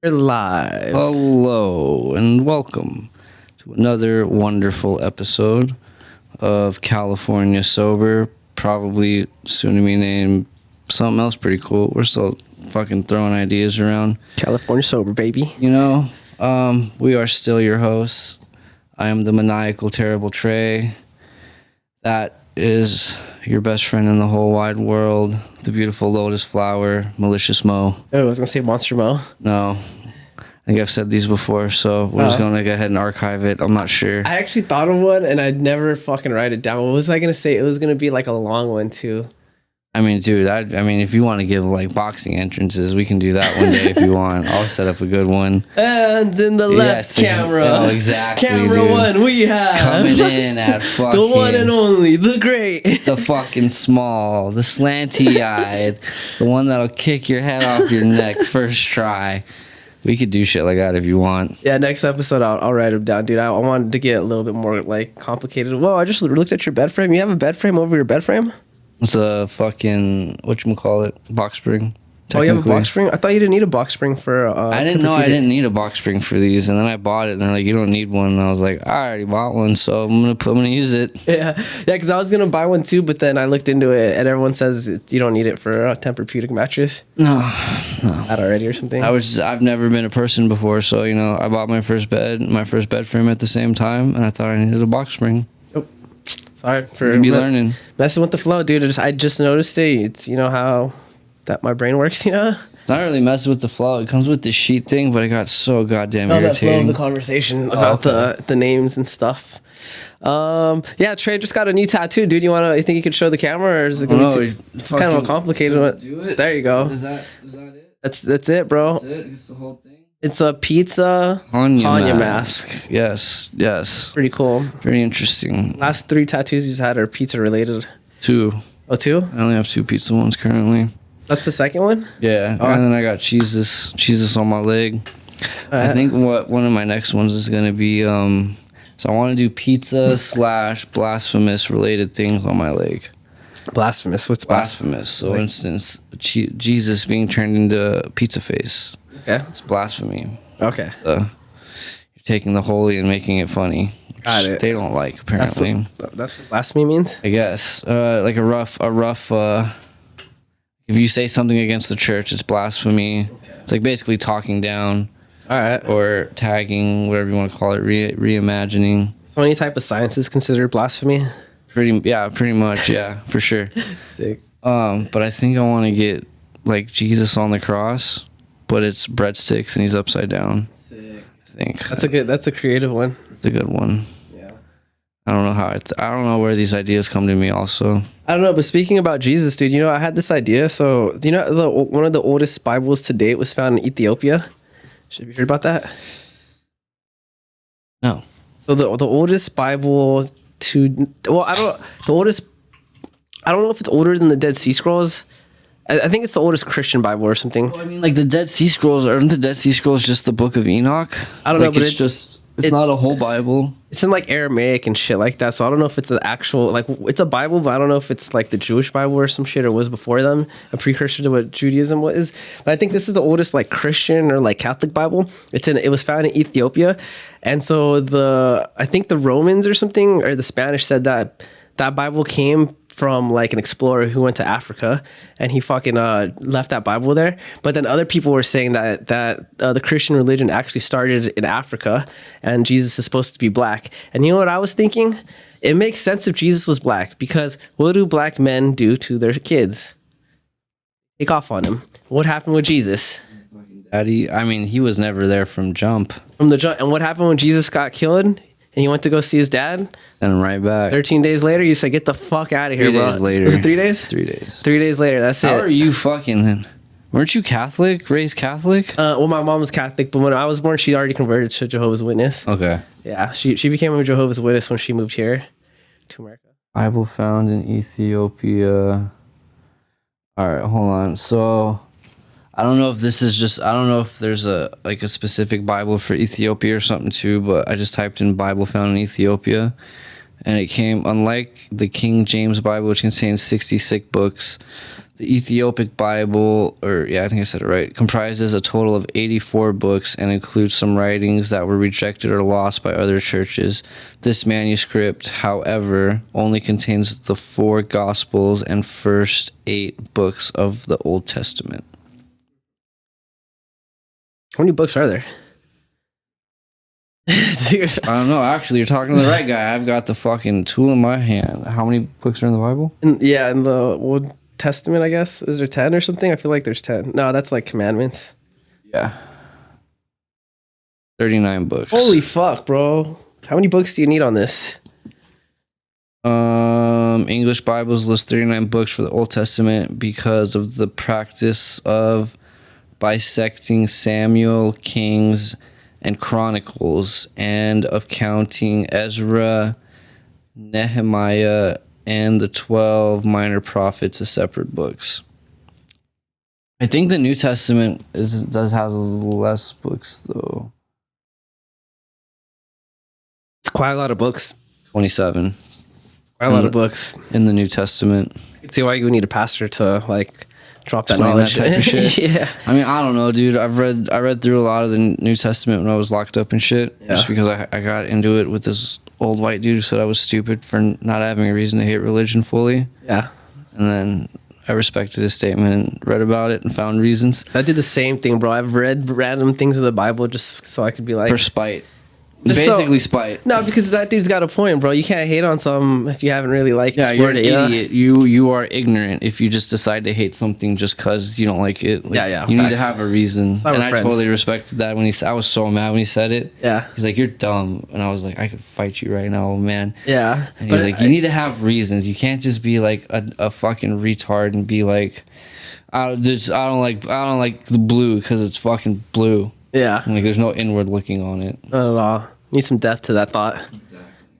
We're live. Hello and welcome to another wonderful episode of California Sober. Probably soon to be named something else pretty cool. We're still fucking throwing ideas around. California Sober, baby. You know, we are still your hosts. I am the maniacal, terrible Trey. That is your best friend in the whole wide world. The beautiful lotus flower, malicious Mo. Oh, I was gonna say Monster Mo. No. I think I've said these before, so we're just going to go ahead and archive it. I'm not sure. I actually thought of one and I'd never fucking write it down. What was I gonna say? It was gonna be like a long one too. I mean, dude, if you want to give like boxing entrances, we can do that one day if you want. I'll set up a good one. And in the left camera. Exactly. Camera dude. one, we have coming in at fucking the one and only, the great. the fucking small, the slanty-eyed, the one that'll kick your head off your neck first try. We could do shit like that if you want. Yeah, next episode I'll write them down, dude. I wanted to get a little bit more like complicated. Whoa, I just looked at your bed frame. You have a bed frame over your bed frame? It's a fucking, whatchamacallit, box spring. Oh, you have a box spring? I thought you didn't need a box spring for I didn't know I didn't need a box spring for these, and then I bought it, and they're like, you don't need one. And I was like, I already bought one, so I'm gonna use it. Yeah, because I was gonna buy one too, but then I looked into it, and everyone says you don't need it for a Tempur-Pedic mattress. No. Not already or something. I've never been a person before, so I bought my first bed frame at the same time, and I thought I needed a box spring. Sorry for learning. Messing with the flow, dude. I just noticed it. It's how that my brain works, It's not really messing with the flow. It comes with the sheet thing, but it got so goddamn that irritating. flow of the conversation about the names and stuff. Yeah, Trey just got a new tattoo, dude. You think you could show the camera, or is it gonna be it's kind of complicated? Do it. There you go. Is that it? That's it, bro. That's it. It's the whole thing. It's a pizza Hanya mask. Yes. Pretty cool. Very interesting. Last 3 tattoos he's had are pizza related. 2. Oh, 2? I only have 2 pizza ones currently. That's the second one? Yeah. Oh. And then I got Jesus on my leg. I think one of my next ones is going to be, so I want to do pizza / blasphemous related things on my leg. Blasphemous? What's blasphemous? So, for instance, Jesus being turned into pizza face. Okay. It's blasphemy. Okay. So you're taking the holy and making it funny. Got it. They don't like, apparently. That's what blasphemy means? I guess. Like a rough, if you say something against the church, it's blasphemy. Okay. It's like basically talking down. All right. Or tagging, whatever you want to call it, reimagining. So any type of science is considered blasphemy? Pretty much, yeah, for sure. Sick. But I think I want to get like Jesus on the cross, but it's breadsticks and he's upside down. Sick. I think that's a creative one. It's a good one. Yeah. I don't know where these ideas come to me. Also, I don't know. But speaking about Jesus, dude, I had this idea. So one of the oldest Bibles to date was found in Ethiopia. Have you heard about that? No. So the oldest Bible I don't know if it's older than the Dead Sea Scrolls. I think it's the oldest Christian Bible or something. Well, I mean, like the Dead Sea Scrolls, aren't the Dead Sea Scrolls just the Book of Enoch? I don't know, but it's not a whole Bible. It's in like Aramaic and shit like that. So I don't know if it's the actual, it's a Bible, but I don't know if it's like the Jewish Bible or some shit, or was before them, a precursor to what Judaism was. But I think this is the oldest like Christian or like Catholic Bible. It was found in Ethiopia. And so I think the Romans or something, or the Spanish said that Bible came from like an explorer who went to Africa, and he fucking left that Bible there. But then other people were saying that the Christian religion actually started in Africa, and Jesus is supposed to be black. And you know what I was thinking? It makes sense if Jesus was black, because what do black men do to their kids? Take off on him. What happened with Jesus? Daddy, I mean, he was never there from jump. And what happened when Jesus got killed? And he went to go see his dad. Send him right back. 13 days later, you said, get the fuck out of here, 3 bro. days later. Was it 3 days? 3 days. 3 days later, that's it. How are you fucking... Weren't you Catholic? Raised Catholic? Well, my mom was Catholic, but when I was born, she already converted to Jehovah's Witness. Okay. Yeah, she became a Jehovah's Witness when she moved here to America. Bible found in Ethiopia. All right, hold on. So... I don't know if there's a specific Bible for Ethiopia or something too, but I just typed in Bible found in Ethiopia, And it came, unlike the King James Bible, which contains 66 books, the Ethiopic Bible, I think I said it right, comprises a total of 84 books and includes some writings that were rejected or lost by other churches. This manuscript, however, only contains the 4 Gospels and first 8 books of the Old Testament. How many books are there? Dude. I don't know. Actually, you're talking to the right guy. I've got the fucking tool in my hand. How many books are in the Bible? In the Old Testament, I guess. Is there 10 or something? I feel like there's 10. No, that's like commandments. Yeah. 39 books. Holy fuck, bro. How many books do you need on this? English Bibles list 39 books for the Old Testament because of the practice of bisecting Samuel, Kings, and Chronicles, and of counting Ezra, Nehemiah, and the 12 minor prophets as separate books. I think the New Testament does have less books, though. It's quite a lot of books. 27. Quite a lot of books. In the New Testament. I can see why you would need a pastor to, like, drop that Explain knowledge. that type of shit. Yeah. I mean, I don't know, dude. I read through a lot of the New Testament when I was locked up and shit. Yeah. Just because I got into it with this old white dude who said I was stupid for not having a reason to hate religion fully. Yeah. And then I respected his statement and read about it and found reasons. I did the same thing, bro. I've read random things in the Bible just so I could be like... For spite. Just Basically spite. No, because that dude's got a point, bro. You can't hate on some if you haven't really You're an it. idiot. You are ignorant if you just decide to hate something just because you don't like it. Like, Yeah. You need to have a reason. And I friends. totally respected that when I was so mad when he said it. Yeah. He's like, you're dumb. And I was like, I could fight you right now, man. Yeah. And he's like, you need to have reasons. You can't just be like a fucking retard and be like, I don't like the blue because it's fucking blue. Yeah. And like, there's no inward looking on it. Not at all. Need some depth to that thought. Exactly.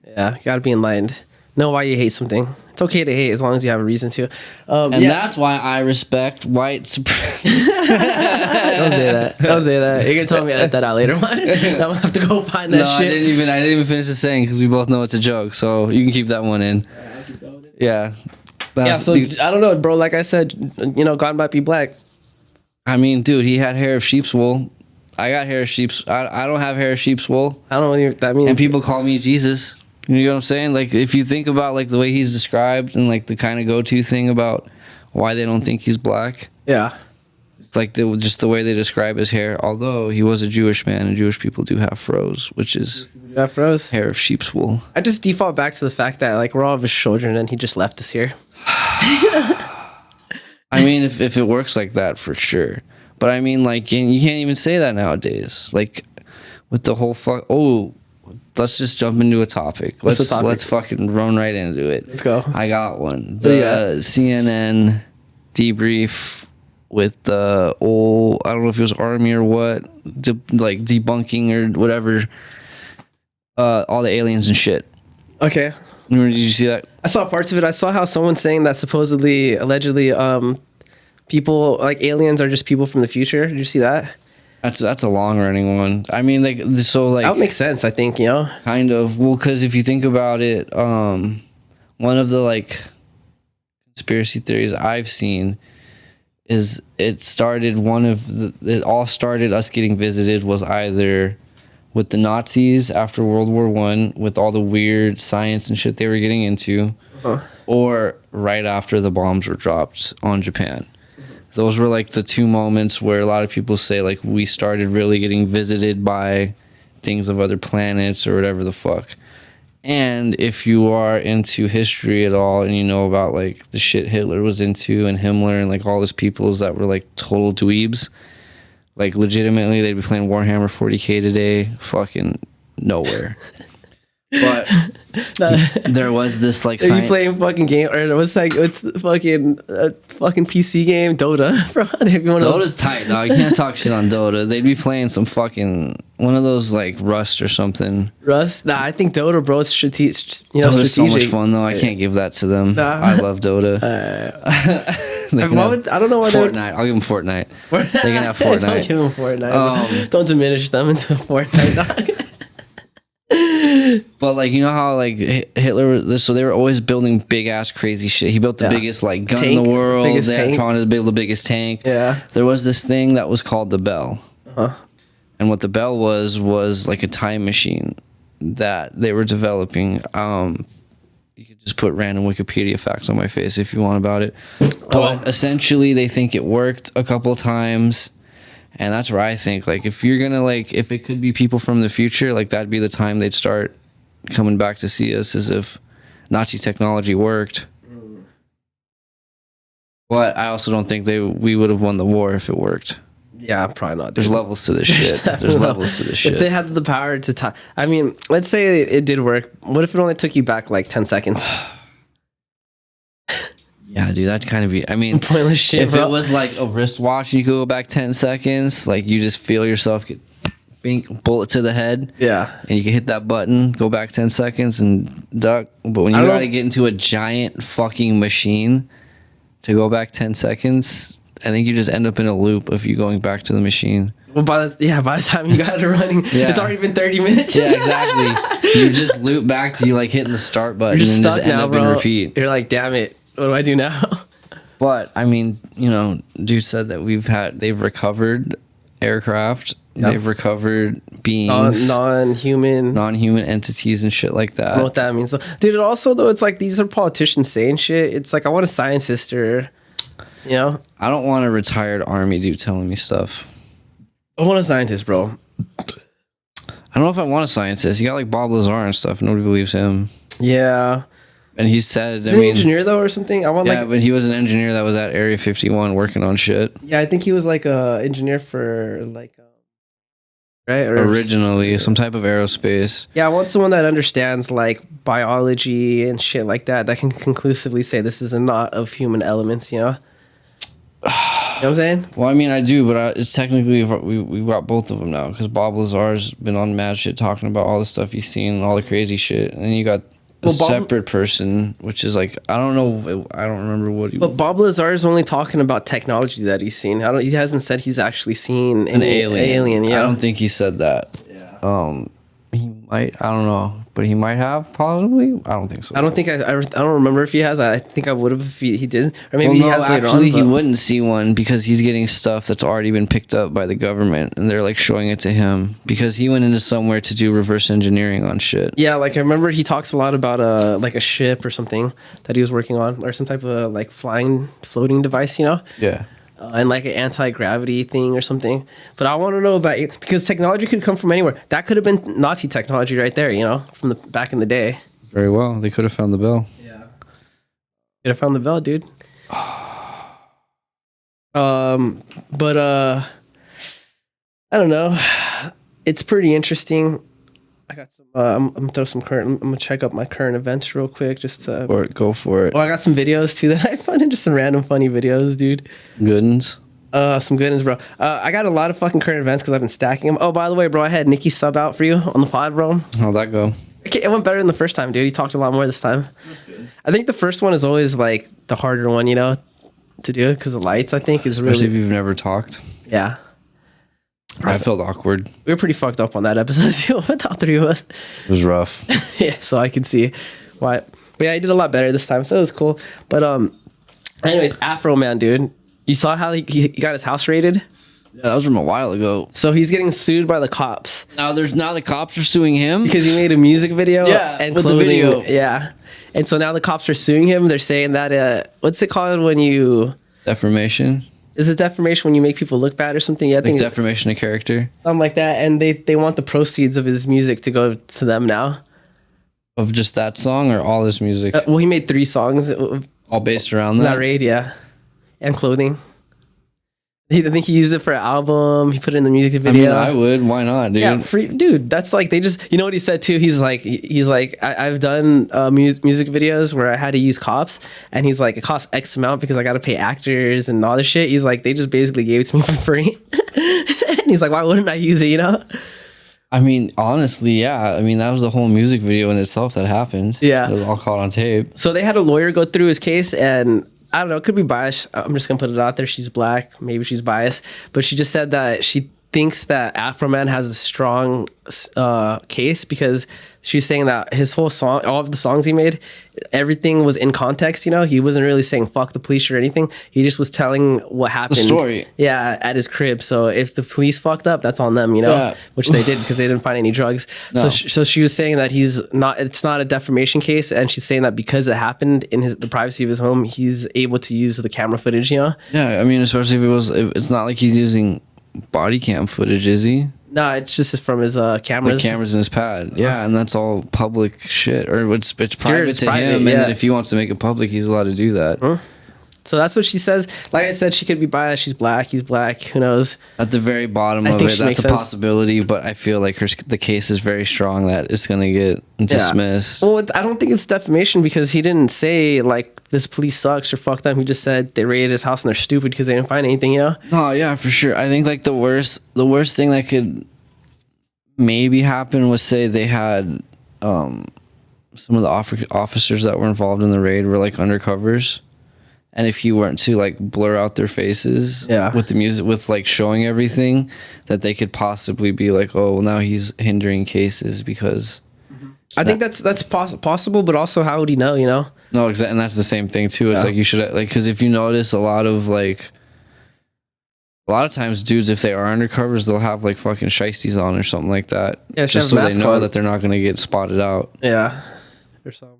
Yeah, you gotta be enlightened. Know why you hate something. It's okay to hate as long as you have a reason to. That's why I respect white supremacy. Don't say that. Don't say that. You're gonna tell me to edit that out later on. I'm gonna have to go find that shit. I didn't even finish the saying because we both know it's a joke. So you can keep that one in. I'll keep going. Yeah. So I don't know, bro. Like I said, God might be black. I mean, dude, he had hair of sheep's wool. I got hair of sheep's. I don't have hair of sheep's wool. I don't know what that means. And people call me Jesus. You know what I'm saying? Like, if you think about like the way he's described and like the kind of go-to thing about why they don't think he's black. Yeah. It's like just the way they describe his hair. Although he was a Jewish man, and Jewish people do have froze, which is afros, hair of sheep's wool. I just default back to the fact that like we're all of his children, and he just left us here. I mean, if it works like that, for sure. But I mean, like, you can't even say that nowadays. Like, with the whole let's just jump into a topic. Let's fucking run right into it. Let's go. I got one. The CNN debrief with the old, I don't know if it was Army or what, like debunking or whatever, all the aliens and shit. Okay. Did you see that? I saw parts of it. I saw how someone's saying that allegedly, people like aliens are just people from the future. Did you see that? That's a long running one. I mean, like, so like that would make sense. I think kind of. Well, because if you think about it, one of the like conspiracy theories I've seen is it all started us getting visited was either with the Nazis after World War I with all the weird science and shit they were getting into, or right after the bombs were dropped on Japan. Those were like the two moments where a lot of people say like we started really getting visited by things of other planets or whatever the fuck. And if you are into history at all and you know about like the shit Hitler was into and Himmler and like all these peoples that were like total dweebs, like legitimately they'd be playing Warhammer 40k today, fucking nowhere. But there was this like. Are you playing fucking game or what's the fucking PC game Dota? Dota's tight, dog. You can't talk shit on Dota. They'd be playing some fucking one of those like Rust or something. Rust? Nah, I think Dota, bro. It's strategic. Dota's so much fun though. I can't give that to them. Nah. I love Dota. I don't know why Fortnite. I'll give them Fortnite. They can have Fortnite. Don't give them Fortnite. Don't diminish them into Fortnite, dog. But like, you know how like Hitler, so they were always building big ass crazy shit. He built the biggest like gun in the world. They trying to build the biggest tank. Yeah. There was this thing that was called the Bell. And what the Bell was like a time machine that they were developing. You could just put random Wikipedia facts on my face if you want about it. But essentially, they think it worked a couple times. And that's where I think, like, if you're going to, like, if it could be people from the future, like, that'd be the time they'd start coming back to see us, as if Nazi technology worked. But I also don't think we would have won the war if it worked. Yeah, probably not. Dude. There's levels to this shit. There's levels to this shit. If they had the power to I mean, let's say it did work. What if it only took you back like 10 seconds? Yeah, dude, that'd kind of be... I mean, pointless shit, if it was like a wristwatch, you go back 10 seconds, like you just feel yourself get bink, bullet to the head. Yeah. And you can hit that button, go back 10 seconds and duck. But when you gotta get into a giant fucking machine to go back 10 seconds, I think you just end up in a loop of you going back to the machine. Well, by the time you got it running, it's already been 30 minutes. Yeah, exactly. You just loop back to you like hitting the start button and just end up in repeat. You're like, damn it. What do I do now? But I mean, you know, dude said that they've recovered aircraft, they've recovered beings, non-human entities and shit like that. I don't know what that means. So, dude, also though, it's like these are politicians saying shit. It's like I want a scientist or, you know, I don't want a retired army dude telling me stuff. I want a scientist, bro. I don't know if I want a scientist. You got like Bob Lazar and stuff. Nobody believes him. Yeah. And he said, Is he an engineer though or something? But he was an engineer that was at Area 51 working on shit. Yeah, I think he was like a engineer for like, right? Or originally, some type of aerospace. Yeah, I want someone that understands like biology and shit like that can conclusively say this is not of human elements, you know? You know what I'm saying? Well, I mean, I do, but it's technically we've got both of them now because Bob Lazar's been on mad shit talking about all the stuff he's seen, all the crazy shit, and then you got a separate person, which is like I don't know, I don't remember what. But Bob Lazar is only talking about technology that he's seen. He hasn't said he's actually seen an alien. Yeah, I don't think he said that. Yeah. He might. I don't know, but he might have possibly. I don't think so. I don't think I don't remember if he has. I think I would have if he did, or maybe he has later on. Actually, he wouldn't see one because he's getting stuff that's already been picked up by the government, and they're like showing it to him because he went into somewhere to do reverse engineering on shit. Yeah, like I remember he talks a lot about like a ship or something that he was working on, or some type of like floating device, you know? Yeah. And like an anti-gravity thing or something. But I want to know about it because technology could come from anywhere. That could have been Nazi technology right there, you know, from the back in the day. Very well. They could have found the bell. Yeah. Could have found the bell, dude. But I don't know. It's pretty interesting. I got some. I'm gonna throw some current. I'm gonna check up my current events real quick, just to. Or go for it. Oh, I got some videos too that I found, just some random funny videos, dude. Good ones. Some good ones, bro. I got a lot of fucking current events because I've been stacking them. Oh, by the way, bro, I had Nikki sub out for you on the pod, bro. How'd that go? Okay, it went better than the first time, dude. He talked a lot more this time. That's good. I think the first one is always like the harder one, you know, to do because the lights. I think is really. Especially if you've never talked. Yeah. I felt awkward. We were pretty fucked up on that episode with all three of us. It was rough. Yeah, so I could see why. But yeah, he did a lot better this time, so it was cool. But anyways, Afro Man, dude, you saw how he got his house raided? Yeah, that was from a while ago. So he's getting sued by the cops. Now the cops are suing him because he made a music video. Yeah, and with clothing, the video. Yeah, and so now the cops are suing him. They're saying that what's it called when you defamation? Is it defamation when you make people look bad or something? Yeah, I think defamation of character. Something like that. And they want the proceeds of his music to go to them now. Of just that song or all his music? Well, he made 3 songs. All based around that? That raid, yeah. And clothing. I think he used it for an album. He put it in the music video. I mean, I would. Why not, dude? Yeah, dude. That's like they just. You know what he said too? He's like, I've done music videos where I had to use cops, and he's like, it costs X amount because I got to pay actors and all this shit. He's like, they just basically gave it to me for free. And he's like, why wouldn't I use it? You know? I mean, honestly, yeah. I mean, that was the whole music video in itself that happened. Yeah, it was all caught on tape. So they had a lawyer go through his case and. I don't know. It could be biased. I'm just gonna put it out there. She's black. Maybe she's biased. But she just said that she thinks that Afro Man has a strong case because she's saying that his whole song, all of the songs he made, everything was in context. You know, he wasn't really saying fuck the police or anything. He just was telling what happened. The story. Yeah, at his crib. So if the police fucked up, that's on them, you know, Yeah. which they did because they didn't find any drugs. No. So she was saying that it's not a defamation case. And she's saying that because it happened in the privacy of his home, he's able to use the camera footage, you know? Yeah, I mean, especially if it's not like he's using body cam footage, is he? No, it's just from his cameras. The cameras in his pad. Yeah, and that's all public shit. Or it's private to private, him, and yeah. then if he wants to make it public, he's allowed to do that. So that's what she says. Like I said, she could be biased. She's black. He's black. Who knows? At the very bottom I of think it, she that's makes a sense. possibility, but I feel like the case is very strong that it's going to get dismissed. Well, I don't think it's defamation because he didn't say like this police sucks or fuck them. He just said they raided his house and they're stupid because they didn't find anything, you know? No, yeah, for sure. I think like the worst thing that could maybe happen was say they had some of the officers that were involved in the raid were like undercovers. And if you weren't to like blur out their faces with the music, with like showing everything, that they could possibly be like, oh, well, now he's hindering cases because. I think that's possible, but also how would he know, you know? No, exactly. And that's the same thing too. It's like you should like, because if you notice a lot of times dudes, if they are undercovers, they'll have like fucking shiesties on or something like that. Yeah, just so they know that they're not going to get spotted out. Yeah. Or something.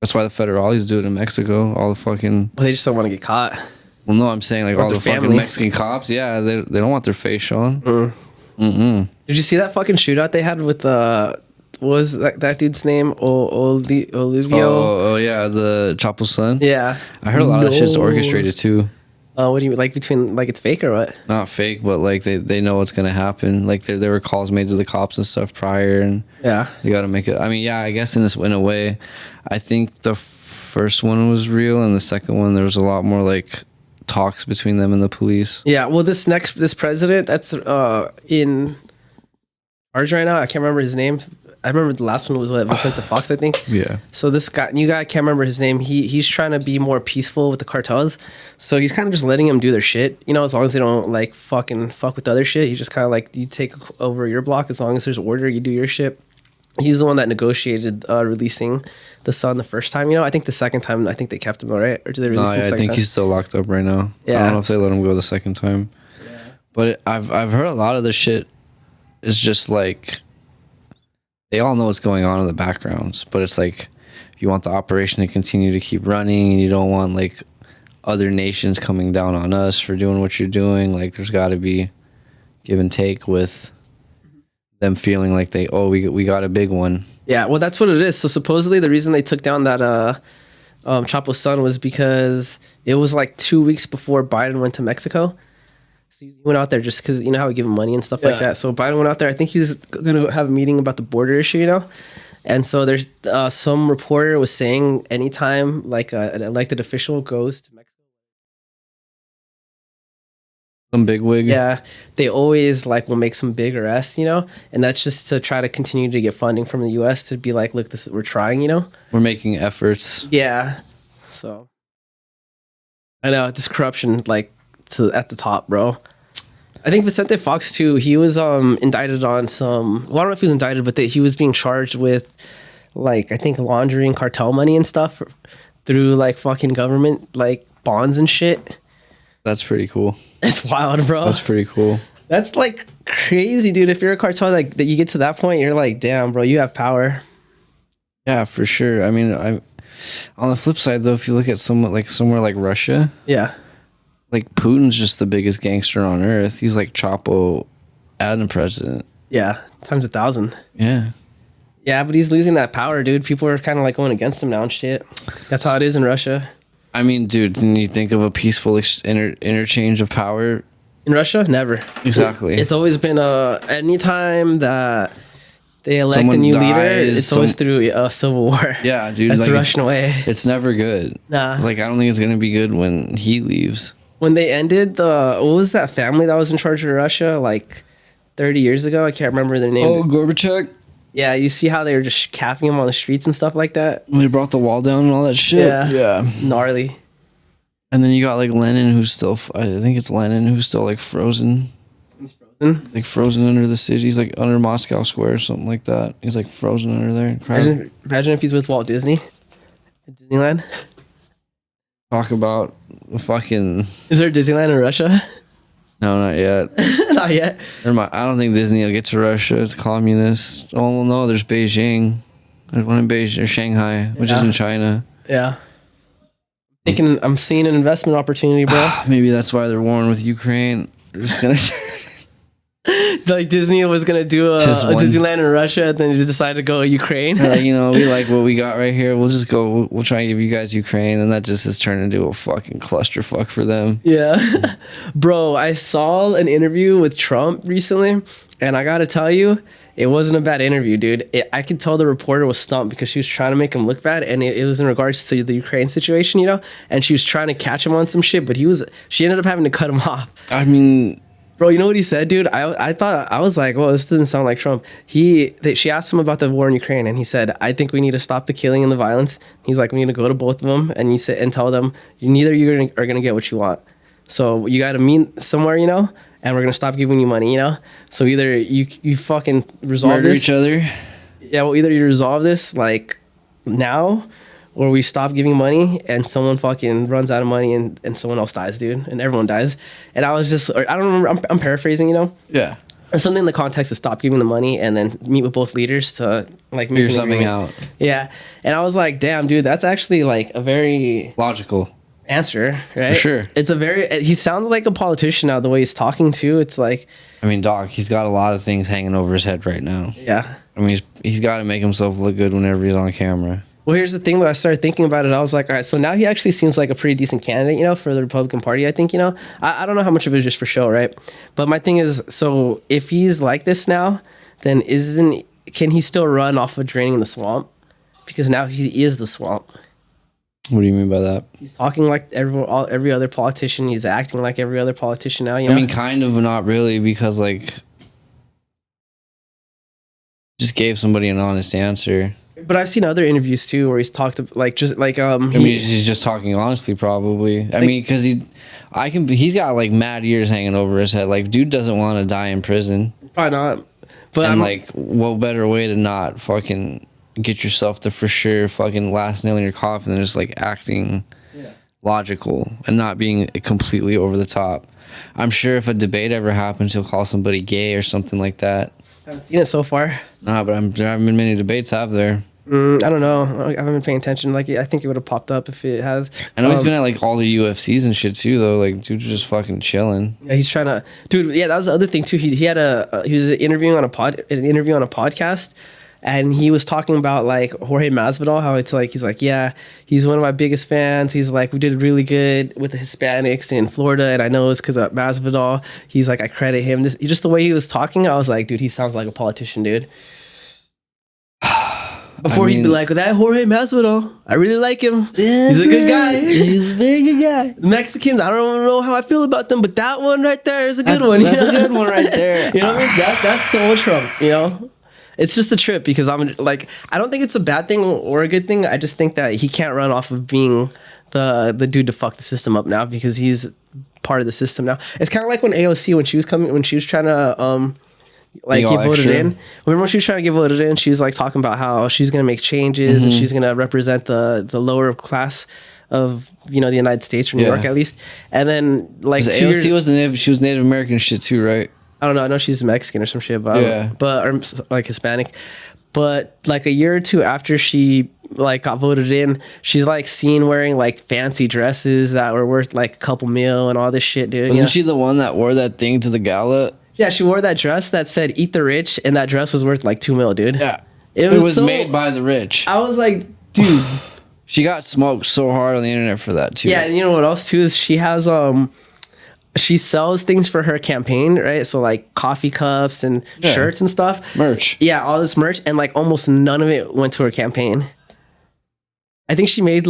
That's why the federales do it in Mexico. All the fucking. Well, they just don't want to get caught. Well, no, I'm saying like all the fucking Mexican cops. Yeah, they don't want their face shown. Did you see that fucking shootout they had with what was that dude's name? Olivio. Oh yeah, the Chapo's son. Yeah, I heard a lot of that shit's orchestrated too. What do you like between like it's fake or what? Not fake, but like they know what's gonna happen. Like there were calls made to the cops and stuff prior, and they got to make it. I mean, yeah, I guess in a way, I think the first one was real, and the second one there was a lot more like talks between them and the police. Yeah, well, this president that's in charge right now, I can't remember his name. I remember the last one was Vicente Fox, I think. Yeah. So this new guy, I can't remember his name. He's trying to be more peaceful with the cartels. So he's kind of just letting them do their shit. You know, as long as they don't like fucking fuck with the other shit. He's just kind of like, you take over your block. As long as there's order, you do your shit. He's the one that negotiated releasing the son the first time. You know, I think the second time, I think they kept him, right? Or did they release him the second time? I think he's still locked up right now. Yeah. I don't know if they let him go the second time. Yeah. But I've heard a lot of this shit is just like, they all know what's going on in the backgrounds, but it's like you want the operation to continue to keep running, and you don't want like other nations coming down on us for doing what you're doing. Like there's got to be give and take with them feeling like we got a big one. Yeah, well, that's what it is. So supposedly the reason they took down that Chapo's son was because it was like 2 weeks before Biden went to Mexico. So he went out there just because, you know how we give him money and stuff like that. So Biden went out there. I think he was going to have a meeting about the border issue, you know? And so there's some reporter was saying anytime like an elected official goes to Mexico. Some big wig. Yeah. They always like will make some big arrests, you know? And that's just to try to continue to get funding from the U.S. to be like, look, we're trying, you know? We're making efforts. Yeah. So I know this corruption like at the top, bro. I think Vicente Fox too, he was indicted on some, well, I don't know if he was indicted, but he was being charged with like, I think laundering cartel money and stuff through like fucking government like bonds and shit. That's pretty cool. It's wild, bro. That's pretty cool. That's like crazy, dude. If you're a cartel, like that you get to that point, you're like, damn, bro, you have power. Yeah, for sure. I mean, on the flip side though, if you look at somewhere like Russia. Yeah. Like Putin's just the biggest gangster on earth. He's like Chapo and the president. Yeah, times 1,000. Yeah. Yeah, but he's losing that power, dude. People are kind of like going against him now and shit. That's how it is in Russia. I mean, dude, didn't you think of a peaceful interchange of power? In Russia? Never. Exactly. It's always been anytime that they elect a new leader, it's always through a civil war. Yeah, dude. That's like, the Russian way. It's never good. Nah. Like, I don't think it's going to be good when he leaves. When they ended what was that family that was in charge of Russia like 30 years ago? I can't remember their name. Oh, Gorbachev? Yeah, you see how they were just capping him on the streets and stuff like that? When they brought the wall down and all that shit? Yeah. Gnarly. And then you got like Lenin, who's still, I think it's Lenin, who's still like frozen. He's frozen. He's like frozen under the city. He's like under Moscow Square or something like that. He's like frozen under there. Imagine if he's with Walt Disney at Disneyland. Talk about fucking. Is there a Disneyland in Russia? No, not yet. Not yet. I don't think Disney will get to Russia. It's communist. Oh, well, no, there's Beijing. There's one in Beijing or Shanghai, which is in China. Yeah. I'm seeing an investment opportunity, bro. Maybe that's why they're warring with Ukraine. They're just gonna. Like Disney was gonna do a Disneyland in Russia, and then you decided to go to Ukraine. Like, we like what we got right here. We'll just go. We'll try and give you guys Ukraine, and that just has turned into a fucking clusterfuck for them. Yeah, bro. I saw an interview with Trump recently, and I gotta tell you, it wasn't a bad interview, dude. I could tell the reporter was stumped because she was trying to make him look bad, and it was in regards to the Ukraine situation, and she was trying to catch him on some shit, but she ended up having to cut him off. I mean. Bro, you know what he said, dude? I thought, I was like, well, this doesn't sound like Trump. She asked him about the war in Ukraine, and he said, I think we need to stop the killing and the violence. He's like, we need to go to both of them and tell them, neither of you are gonna get what you want. So you got to meet somewhere, and we're gonna stop giving you money, So either you fucking resolve murder this, each other. Yeah, well, either you resolve this like now, or we stop giving money and someone fucking runs out of money and someone else dies, dude, and everyone dies. And I was just, I don't remember, I'm paraphrasing, Yeah. Or something in the context of stop giving the money and then meet with both leaders to like figure something out. Yeah. And I was like, damn, dude, that's actually like a very logical answer, right? For sure. He sounds like a politician now, the way he's talking too. It's like, I mean, dog, he's got a lot of things hanging over his head right now. Yeah. I mean, he's got to make himself look good whenever he's on camera. Well, here's the thing, though. I started thinking about it. I was like, all right, so now he actually seems like a pretty decent candidate, for the Republican Party, I think, I don't know how much of it is just for show, right? But my thing is, so if he's like this now, then can he still run off of draining the swamp? Because now he is the swamp. What do you mean by that? He's talking like every other politician. He's acting like every other politician now, I mean, kind of, but not really, because, just gave somebody an honest answer. But I've seen other interviews too where he's talked he's just talking honestly, probably. I mean, because he's got mad years hanging over his head. Like, dude doesn't want to die in prison. Probably not. But what better way to not fucking get yourself the for sure fucking last nail in your coffin than just acting logical and not being completely over the top. I'm sure if a debate ever happens, he'll call somebody gay or something like that. I haven't seen it so far. Nah, but there haven't been many debates, have there? I don't know. I haven't been paying attention. I think it would have popped up if it has. I know he's been at all the UFCs and shit too, though. Dude's just fucking chilling. Yeah, he's trying to, dude. Yeah, that was the other thing too. He was interviewing on a podcast, and he was talking about Jorge Masvidal, how it's he's like, yeah, he's one of my biggest fans. He's like, we did really good with the Hispanics in Florida, and I know it's because of Masvidal. He's like, I credit him. Just the way he was talking, I was like, dude, he sounds like a politician, dude. Before he'd be like, that Jorge Masvidal, I really like him. Yeah, he's a good guy. He's a very good guy. The Mexicans, I don't know how I feel about them, but that one right there is a good one. That's a good one right there. You know what I mean? That's the old Trump, It's just a trip because I don't think it's a bad thing or a good thing. I just think that he can't run off of being the dude to fuck the system up now because he's part of the system now. It's kind of like when AOC, when she was trying to get voted in. Remember when she was trying to get voted in? She was talking about how she's gonna make changes and she's gonna represent the lower class of the United States or New York at least. And then AOC was she was Native American shit too, right? I don't know. I know she's Mexican or some shit, but or Hispanic. But a year or two after she got voted in, she's seen wearing fancy dresses that were worth a couple mil and all this shit, dude. Wasn't she the one that wore that thing to the gala? Yeah, she wore that dress that said "Eat the Rich," and that dress was worth $2 million, dude. Yeah, it was made by the rich. I was like, dude, she got smoked so hard on the internet for that too. Yeah, and you know what else too is she has she sells things for her campaign, right? So coffee cups and shirts and stuff, merch. Yeah, all this merch, and almost none of it went to her campaign. I think she made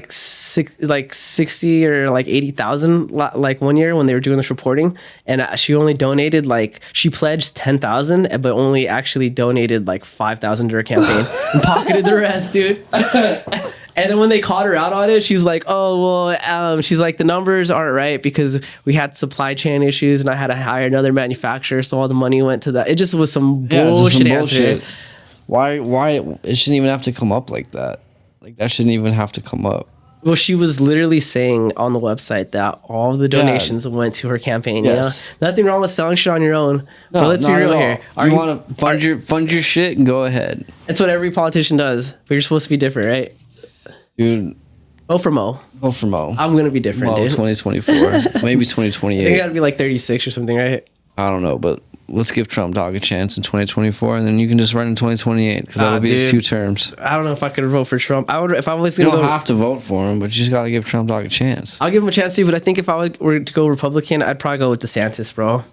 60 or 80,000 one year when they were doing this reporting, and she only donated she pledged 10,000 but only actually donated 5,000 to her campaign and pocketed the rest, dude. And then when they called her out on it, she was like, "Oh well," she's like, "The numbers aren't right because we had supply chain issues, and I had to hire another manufacturer, so all the money went to that." It just was some bullshit. Answer. Why it shouldn't even have to come up like that. Like that shouldn't even have to come up. Well, she was literally saying on the website that all the donations went to her campaign. Yes. You know? Nothing wrong with selling shit on your own. No, but let's be real here. You want to fund your shit and go ahead. That's what every politician does. But you're supposed to be different, right? Dude. Vote for Mo. Vote for Mo. I'm going to be different, Mo, dude. 2024. Maybe 2028. I think I got to be like 36 or something, right? I don't know, but let's give Trump dog a chance in 2024, and then you can just run in 2028 because that'll be his 2 terms. I don't know if I could vote for Trump. I would if I was You going to don't have to vote for him, but you just got to give Trump dog a chance. I'll give him a chance too, but I think if I were to go Republican, I'd probably go with DeSantis, bro.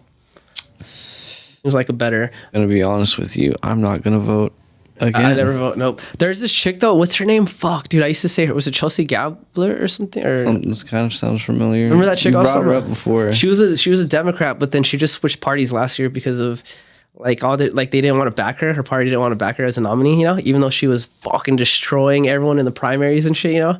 It was like a better. I'm going to be honest with you. I'm not going to vote again. I never vote. Nope. There's this chick though. What's her name? Fuck, dude. I used to say her. Was it Chelsea Gabler or something? Or This kind of sounds familiar. remember that chick? You Also, brought her up before. She was a Democrat, but then she just switched parties last year because of like all the they didn't want to back her. Her party didn't want to back her as a nominee. You know, even though she was fucking destroying everyone in the primaries and shit. You know.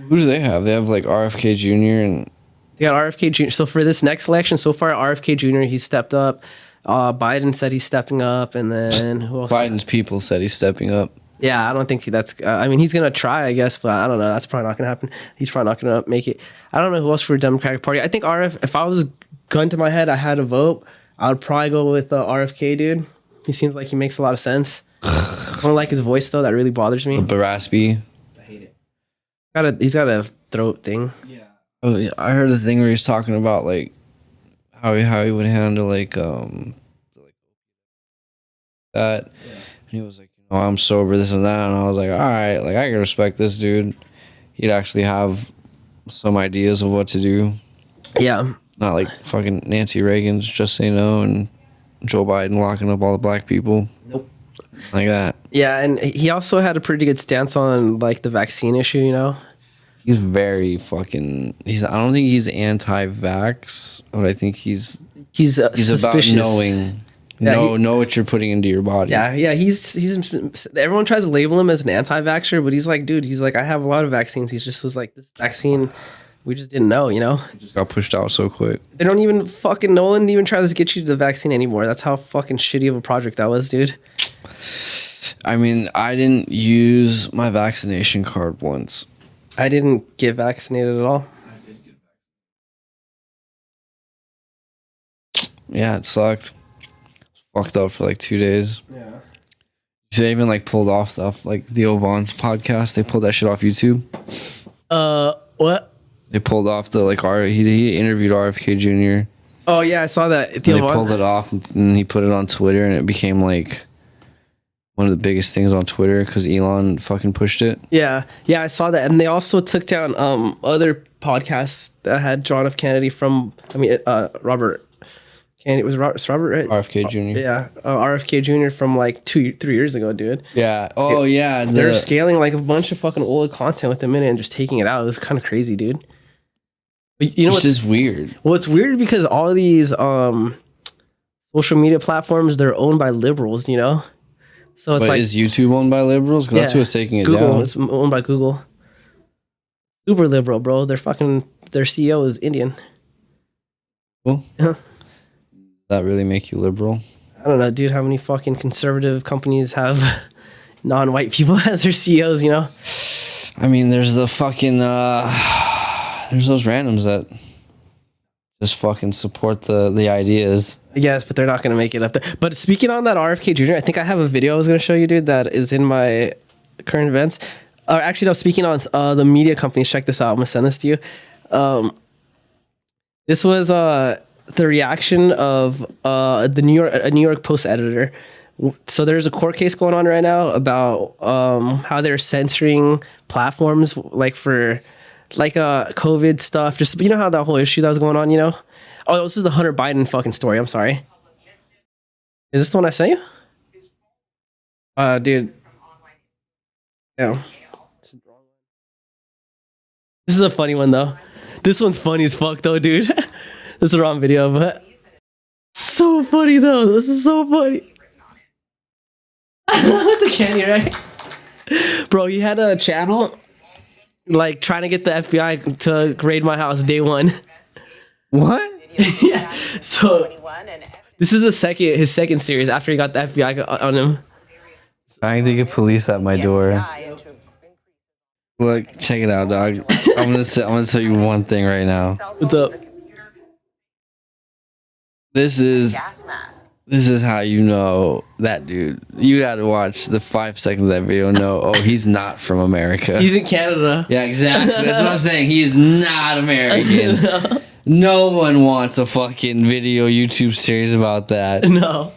Who do they have? They have like RFK Jr. and They got RFK Jr. So for this next election, so far RFK Jr. he stepped up. Biden said he's stepping up, and then who else? Biden's people said he's stepping up. Yeah, I don't think that's. I mean, he's gonna try, I guess, but I don't know. That's probably not gonna happen. He's probably not gonna make it. I don't know who else for Democratic Party. I think if I was gun to my head, I had to vote. I would probably go with RFK, dude. He seems like he makes a lot of sense. I don't like his voice though. That really bothers me. Baraspy. I hate it. He's got a throat thing. Yeah. Oh yeah, I heard a thing where he's talking about like how he would handle like that, and he was like, you know, I'm sober, this and that, and I was like, all right, like I can respect this dude. He'd actually have some ideas of what to do. Yeah. Not like fucking Nancy Reagan's Just Say No and Joe Biden locking up all the black people. Nope. Like that. Yeah, and he also had a pretty good stance on like the vaccine issue, you know? He's very fucking. I don't think he's anti-vax, but I think he's about knowing. Know what you're putting into your body. Yeah. He's everyone tries to label him as an anti-vaxxer, but he's like, dude, he's like, I have a lot of vaccines. He just was like, this vaccine, we just didn't know, you know? It just got pushed out so quick. They don't even fucking, no one even tries to get you the vaccine anymore. That's how fucking shitty of a project that was, dude. I mean, I didn't use my vaccination card once. I didn't get vaccinated at all. Yeah, it sucked. Fucked up for like 2 days. Yeah. They even like pulled off stuff like Theo Vaughn's podcast. They pulled that shit off YouTube. What? They pulled off the like he interviewed RFK Jr. Oh yeah, I saw that. They pulled it off and he put it on Twitter and it became like one of the biggest things on Twitter because Elon fucking pushed it. Yeah, I saw that, and they also took down other podcasts that had John F. Kennedy from. I mean, Robert. Kennedy was Robert, right? RFK Jr. Yeah, RFK Jr. from like 3 years ago, dude. Yeah. Oh yeah. They're scaling like a bunch of fucking old content within a minute and just taking it out. It was kind of crazy, dude. But you know what's just weird? Well, it's weird because all of these social media platforms, they're owned by liberals, you know. So it's is YouTube owned by liberals? Because that's who's taking it Google, down. It's owned by Google. Super liberal, bro. Their CEO is Indian. Cool. Yeah. That really make you liberal? I don't know, dude. How many fucking conservative companies have non-white people as their CEOs? You know. I mean, there's the fucking there's those randoms that just fucking support the ideas. Yes, but they're not going to make it up there. But speaking on that RFK Jr., I think I have a video I was going to show you, dude, that is in my current events. Actually, no, speaking on the media companies, check this out. I'm going to send this to you. This was the reaction of a New York Post editor. So there's a court case going on right now about how they're censoring platforms like for like COVID stuff. Just, you know how that whole issue that was going on, you know? Oh, this is the Hunter Biden fucking story. I'm sorry. Is this the one I sent you? Dude. Yeah. This is a funny one, though. This one's funny as fuck, though, dude. This is the wrong video, but... So funny, though. This is so funny. With the candy, right? Bro, he had a channel... like trying to get the FBI to raid my house day one. What? Yeah. So this is his second series after he got the FBI on him. Trying to get police at my door. Look, check it out, dog. I'm gonna tell you one thing right now. What's up? This is how you know that dude. You gotta watch the 5 seconds of that video and know, oh, he's not from America. He's in Canada. Yeah, exactly. That's what I'm saying. He is not American. No one wants a fucking video YouTube series about that. No.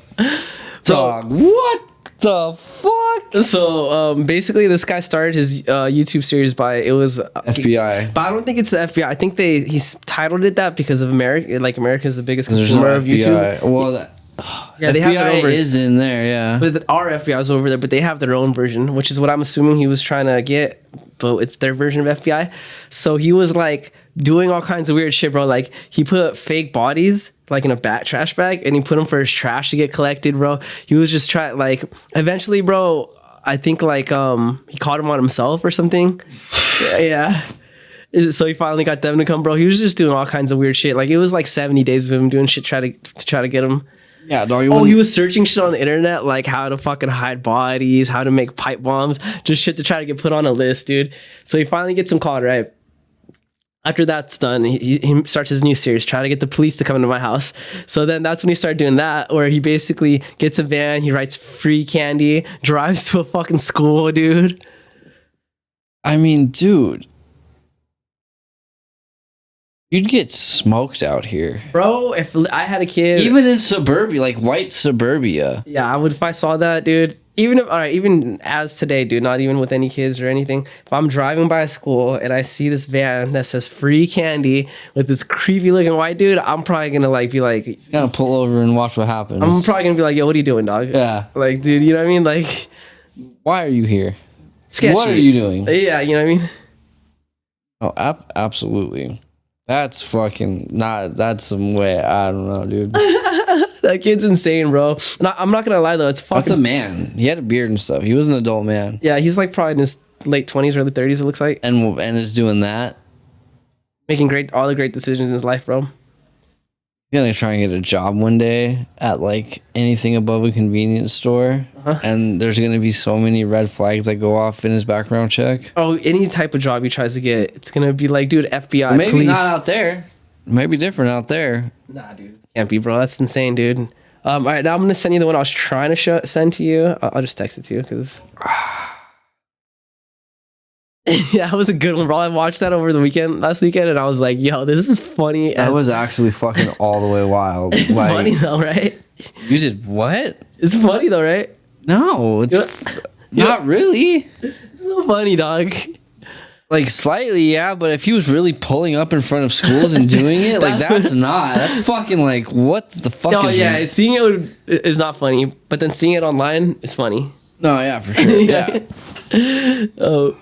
Dog, what the fuck? So basically, this guy started his YouTube series by FBI. But I don't think it's the FBI. I think he's titled it that because of America. Like America is the biggest There's consumer no of FBI. YouTube. Well, yeah, they FBI have their own is in there, yeah. But our FBI is over there, but they have their own version, which is what I'm assuming he was trying to get. But it's their version of FBI. So he was like doing all kinds of weird shit, bro. Like he put fake bodies like in a trash bag, and he put them for his trash to get collected, bro. He was just trying, like, eventually, bro, I think like he caught him on himself or something. Yeah. So he finally got them to come, bro. He was just doing all kinds of weird shit. Like it was like 70 days of him doing shit to try to get him. Yeah, dog. He was searching shit on the internet, like how to fucking hide bodies, how to make pipe bombs, just shit to try to get put on a list, dude. So he finally gets him caught, right? After that's done, he starts his new series, trying to get the police to come into my house. So then that's when he started doing that, where he basically gets a van, he writes free candy, drives to a fucking school, dude. I mean, dude. You'd get smoked out here. Bro, if I had a kid... Even in suburbia, like white suburbia. Yeah, I would if I saw that, dude. Even as today, dude, not even with any kids or anything. If I'm driving by a school and I see this van that says free candy with this creepy looking white dude, I'm probably gonna be like... Gonna pull over and watch what happens. I'm probably gonna be like, yo, what are you doing, dog? Yeah. Like, dude, you know what I mean? Like... Why are you here? Sketchy. What are you doing? Yeah, you know what I mean? Oh, absolutely. That's fucking not. That's some way. I don't know, dude. That kid's insane, bro. I'm not gonna lie though. It's fucking. That's a man. He had a beard and stuff. He was an adult man. Yeah, he's like probably in his late 20s, early 30s. It looks like. And is doing that. Making all the great decisions in his life, bro. He's gonna try and get a job one day at like anything above a convenience store, and there's gonna be so many red flags that go off in his background check. Oh, any type of job he tries to get, it's gonna be like, dude, FBI, Well, maybe police. not out there. Maybe different out there. Nah, dude, can't be, bro. That's insane, dude. All right, now I'm gonna send you the one I was trying to send to you. I'll just text it to you because. Yeah, that was a good one, bro. I watched that over the last weekend, and I was like, yo, this is funny. That was actually fucking all the way wild. It's funny though, right? You did what? It's funny though, right? No, it's not really. It's so funny, dog. Like slightly, yeah, but if he was really pulling up in front of schools and doing it, like that's fucking like what the fuck No, is yeah, seeing it is not funny, but then seeing it online is funny. No, yeah, for sure. Yeah. Oh.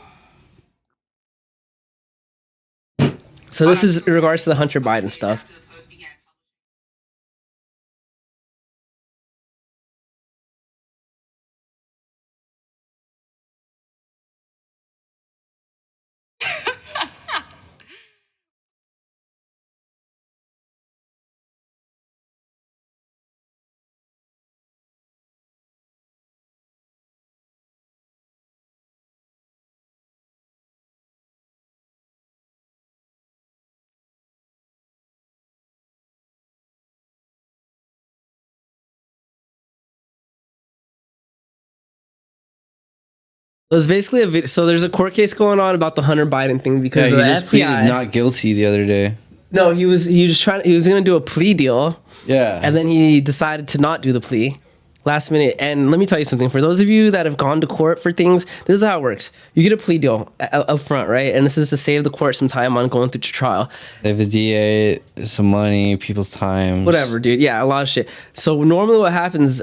So this is in regards to the Hunter Biden stuff. It was basically a video. So there's a court case going on about the Hunter Biden thing because Yeah, the he just FBI. pleaded not guilty the other day. No, he was gonna do a plea deal, Yeah. and then he decided to not do the plea last minute. And let me tell you something. For those of you that have gone to court for things, this is how it works. You get a plea deal up front, right? And this is to save the court some time on going through to trial. Save the DA some money, people's time. Whatever, dude. Yeah, a lot of shit. So normally what happens,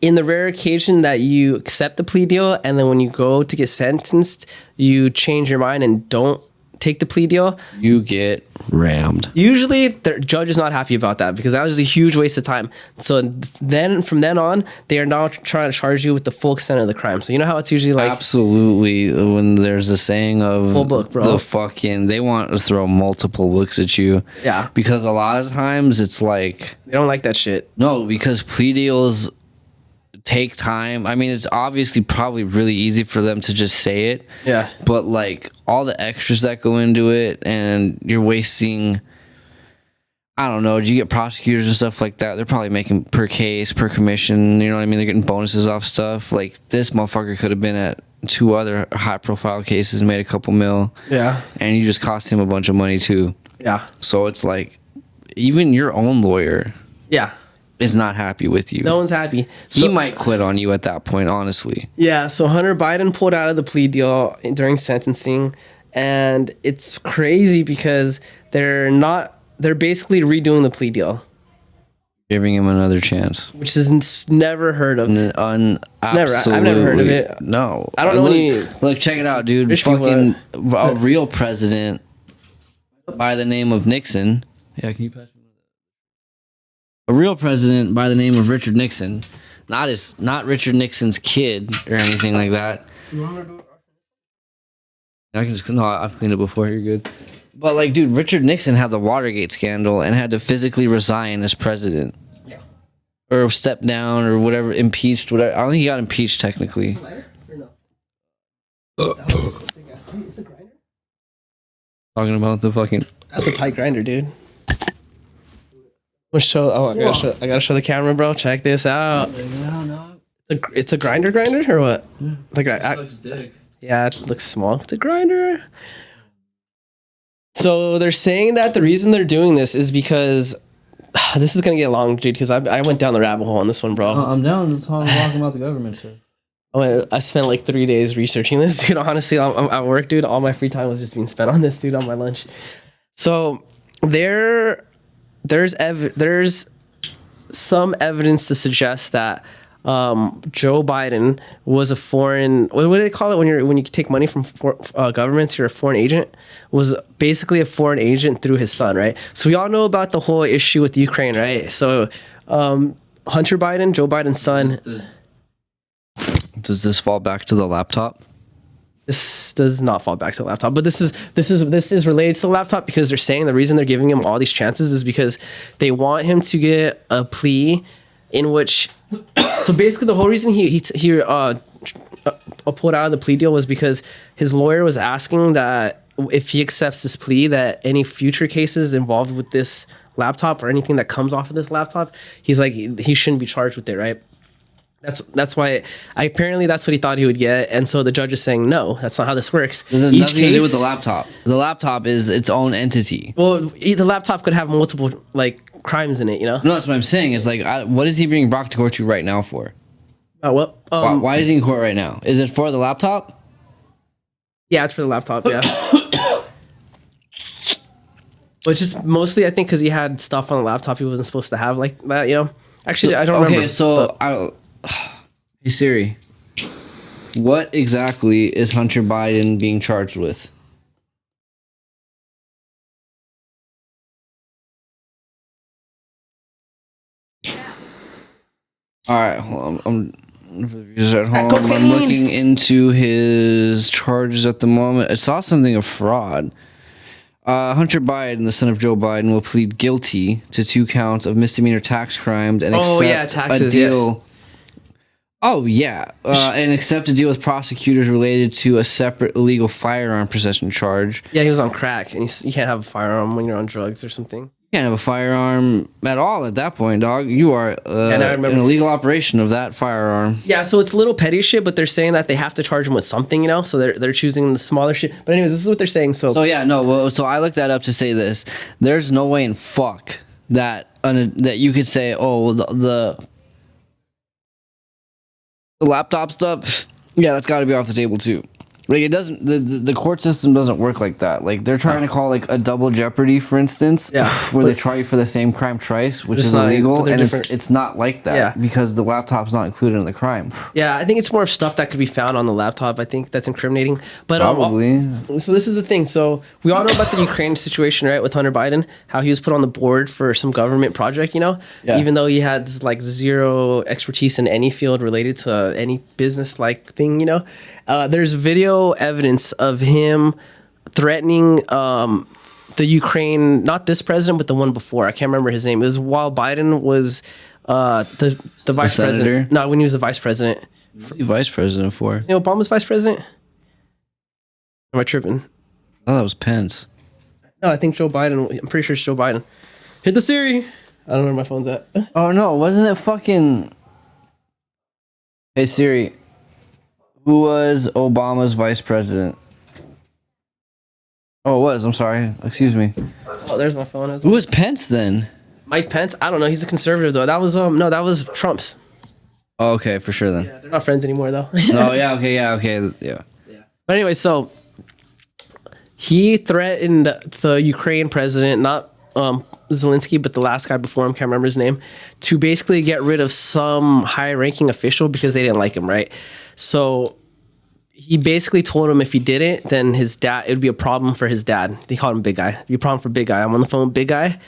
in the rare occasion that you accept the plea deal and then when you go to get sentenced, you change your mind and don't take the plea deal, you get rammed. usually the judge is not happy about that because that was a huge waste of time. So then from then on, they are now trying to charge you with the full extent of the crime. So you know how it's usually like absolutely when there's a saying of full book, bro. the fucking they want to throw multiple books at you. Yeah. Because a lot of times it's like they don't like that shit. No, because plea deals take time. I mean, it's obviously probably really easy for them to just say it. Yeah. But like all the extras that go into it, and you're wasting. I don't know. Do you get prosecutors and stuff like that? They're probably making per case, per commission. You know what I mean? They're getting bonuses off stuff. Like this motherfucker could have been at 2 other high-profile cases, made a couple mil. Yeah. And you just cost him a bunch of money too. Yeah. So it's like, even your own lawyer. Yeah. Is not happy with you. No one's happy. So, he might quit on you at that point, honestly. Yeah, so Hunter Biden pulled out of the plea deal during sentencing, and it's crazy because they're basically redoing the plea deal. Giving him another chance. Which is never heard of. Never. I've never heard of it. No. I don't know any. Look, check it out, dude. Fucking a real president by the name of Nixon. Yeah, can you pass me? A real president by the name of Richard Nixon, not Richard Nixon's kid or anything like that. I can just I've cleaned it before. You're good. But like, dude, Richard Nixon had the Watergate scandal and had to physically resign as president. Yeah. Or step down or whatever, impeached. Whatever. I don't think he got impeached technically. It's a grinder. Talking about the fucking. That's a tight grinder, dude. I gotta show the camera, bro. Check this out. It's a grinder or what? Yeah. It looks dick. Yeah, it looks small. It's a grinder. So they're saying that the reason they're doing this is because this is gonna get long, dude. Because I went down the rabbit hole on this one, bro. I'm down to talk about the government shit. I spent like 3 days researching this, dude. Honestly, I'm at work, dude. All my free time was just being spent on this, dude, on my lunch. So there's some evidence to suggest that Joe Biden was a foreign. What do they call it when you take money from governments? You're a foreign agent. Was basically a foreign agent through his son, right? So we all know about the whole issue with Ukraine, right? So Hunter Biden, Joe Biden's son. Does this fall back to the laptop? This does not fall back to the laptop, but this is related to the laptop because they're saying the reason they're giving him all these chances is because they want him to get a plea in which. So basically, the whole reason he pulled out of the plea deal was because his lawyer was asking that if he accepts this plea, that any future cases involved with this laptop or anything that comes off of this laptop, he's like he shouldn't be charged with it, right? That's why apparently that's what he thought he would get, and so the judge is saying no, that's not how this works. There's nothing to do with the laptop. The laptop is its own entity. Well, the laptop could have multiple like crimes in it, you know. No, that's what I'm saying. It's like, what is he being brought to court to right now for? What? Why is he in court right now? Is it for the laptop? Yeah, it's for the laptop. Yeah. Which is mostly, I think, because he had stuff on the laptop he wasn't supposed to have, like that, you know. Actually, I don't remember. Okay, so hey Siri, what exactly is Hunter Biden being charged with? All right, hold on. He's at home. I'm looking into his charges at the moment. I saw something of fraud. Hunter Biden, the son of Joe Biden, will plead guilty to 2 counts of misdemeanor tax crimes and accept a deal. Yeah. Oh, yeah. And accept a deal with prosecutors related to a separate illegal firearm possession charge. Yeah, he was on crack, and you can't have a firearm when you're on drugs or something. You can't have a firearm at all at that point, dog. You are an illegal operation of that firearm. Yeah, so it's little petty shit, but they're saying that they have to charge him with something, you know? So they're choosing the smaller shit. But anyways, this is what they're saying. So yeah, no. Well, so I looked that up to say this. There's no way in fuck that you could say, oh, the laptop stuff, yeah, that's got to be off the table too. Like it doesn't. The court system doesn't work like that. Like they're trying to call like a double jeopardy, for instance, where they try you for the same crime twice, which is illegal, and it's not like that because the laptop's not included in the crime. Yeah, I think it's more of stuff that could be found on the laptop. I think that's incriminating. But probably. So this is the thing. So we all know about the Ukraine situation, right, with Hunter Biden, how he was put on the board for some government project, even though he had like zero expertise in any field related to any business like thing, There's video evidence of him threatening the Ukraine, not this president, but the one before. I can't remember his name. It was while Biden was the vice president. No, when he was the vice president. What's he vice president for? Obama's vice president? Am I tripping? Oh, that was Pence. No, I think Joe Biden. I'm pretty sure it's Joe Biden. Hit the Siri. I don't know where my phone's at. Oh, no. Wasn't it fucking... Hey, Siri. Who was Obama's vice president? Oh, it was. I'm sorry. Excuse me. Oh, there's my phone. Who was Pence then? Mike Pence? I don't know. He's a conservative though. That was no, that was Trump's. Oh, okay, for sure then. Yeah, they're not friends anymore though. Oh, yeah, okay. But anyway, so he threatened the Ukraine president, not Zelensky, but the last guy before him, can't remember his name, to basically get rid of some high-ranking official because they didn't like him, right? So he basically told him if he didn't, then his dad, it would be a problem for his dad. They called him Big Guy. It'd be a problem for Big Guy. I'm on the phone with Big Guy,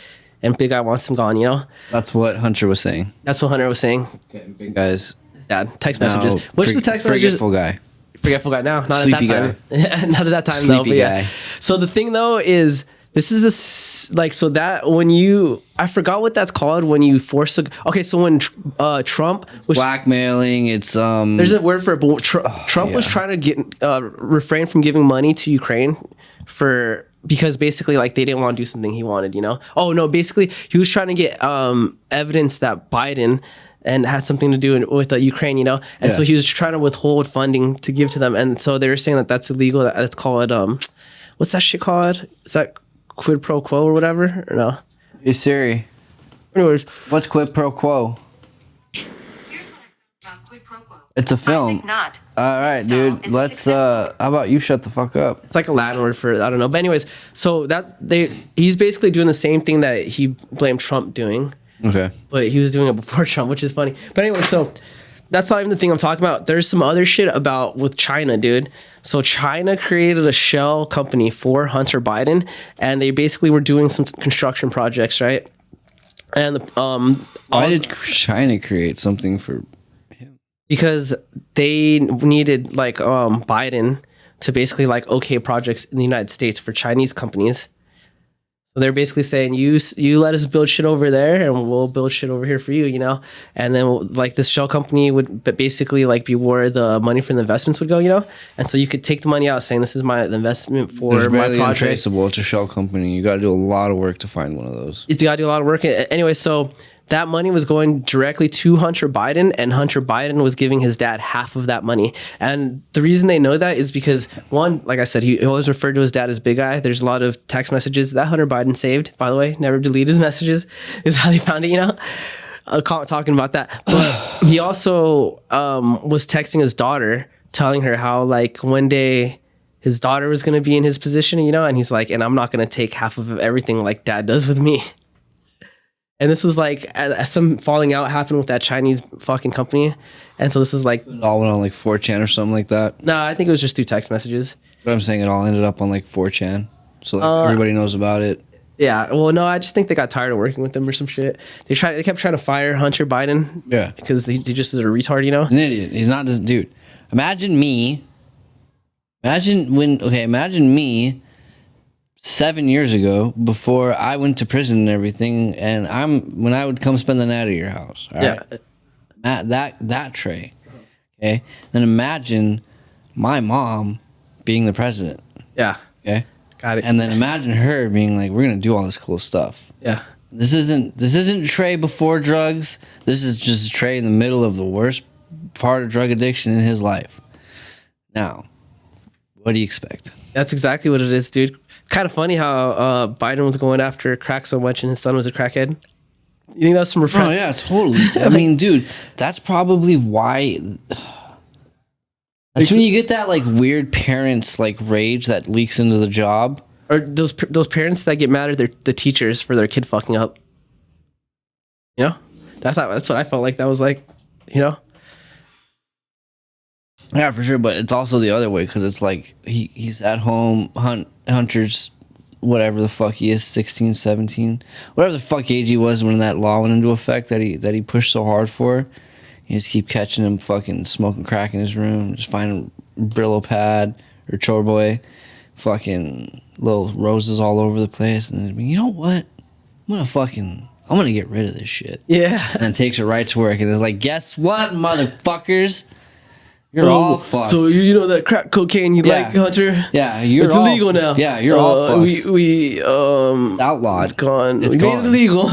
and Big Guy wants him gone, That's what Hunter was saying. That's what Hunter was saying. Getting Big Guy's his dad. Text messages. What's the text messages? Forgetful guy. Forgetful guy now. Not Sleepy at that time. Not at that time, Sleepy though. guy. So the thing, though, is... so that when I forgot what that's called when you force so when Trump was blackmailing, it's there's a word for it, but Trump was trying to get refrain from giving money to Ukraine because basically like they didn't want to do something he wanted, basically he was trying to get evidence that Biden and had something to do with Ukraine, and so he was trying to withhold funding to give to them, and so they were saying that that's illegal. That's called what's that shit called? Is that quid pro quo or whatever, or no? Hey Siri. Anyways, what's quid pro quo? Here's what I found about quid pro quo. It's a film. Isaac Nott. All right, dude. Let's. How about you shut the fuck up? It's like a Latin word for I don't know. But anyways, so he's basically doing the same thing that he blamed Trump doing. Okay. But he was doing it before Trump, which is funny. But anyway, so that's not even the thing I'm talking about. There's some other shit with China, dude. So China created a shell company for Hunter Biden, and they basically were doing some construction projects, right? And why did China create something for him? Because they needed like Biden to basically like okay projects in the United States for Chinese companies. So they're basically saying, you let us build shit over there and we'll build shit over here for you, And then like this shell company would basically like be where the money from the investments would go, And so you could take the money out saying this is the investment for It's my barely project. untraceable. It's a shell company. You got to do a lot of work to find one of those. You got to do a lot of work. Anyway, so that money was going directly to Hunter Biden, and Hunter Biden was giving his dad half of that money. And the reason they know that is because, one, like I said, he always referred to his dad as Big Guy. There's a lot of text messages that Hunter Biden saved, by the way, never deleted his messages, is how they found it, talking about that. But he also was texting his daughter, telling her how, like, one day his daughter was going to be in his position, and he's like, and I'm not going to take half of everything like dad does with me. And this was like some falling out happened with that Chinese fucking company. And so this was like... It all went on like 4chan or something like that? No, I think it was just through text messages. But I'm saying it all ended up on like 4chan. So like everybody knows about it. Yeah. Well, no, I just think they got tired of working with them or some shit. They kept trying to fire Hunter Biden. Yeah. Because he just is a retard, An idiot. He's not this dude. Imagine me 7 years ago, before I went to prison and everything, and when I would come spend the night at your house. All right? That tray. Okay. Then imagine my mom being the president. Yeah. Okay. Got it. And then imagine her being like, we're gonna do all this cool stuff. Yeah. This isn't Trey before drugs. This is just Trey in the middle of the worst part of drug addiction in his life. Now, what do you expect? That's exactly what it is, dude. Kind of funny how Biden was going after crack so much and his son was a crackhead. You think that's some repressed? Oh, yeah, totally. I mean, dude, that's probably why... That's when you get that like weird parents like rage that leaks into the job. Or those parents that get mad at the teachers for their kid fucking up. You know, that's what I felt like. That was like, you know. Yeah, for sure. But it's also the other way because it's like he's at home, Hunter's whatever the fuck he is, 16, 17, whatever the fuck age he was when that law went into effect that he pushed so hard for. You just keep catching him fucking smoking crack in his room, just finding Brillo pad or chore boy, fucking little roses all over the place. And then, you know what? I'm gonna get rid of this shit. Yeah. And then takes it right to work and is like, guess what, motherfuckers? You're all fucked. So you know that crack cocaine you like, Hunter? Yeah, it's illegal now. Yeah, you're all fucked. It's outlawed. It's gone. It's made it illegal.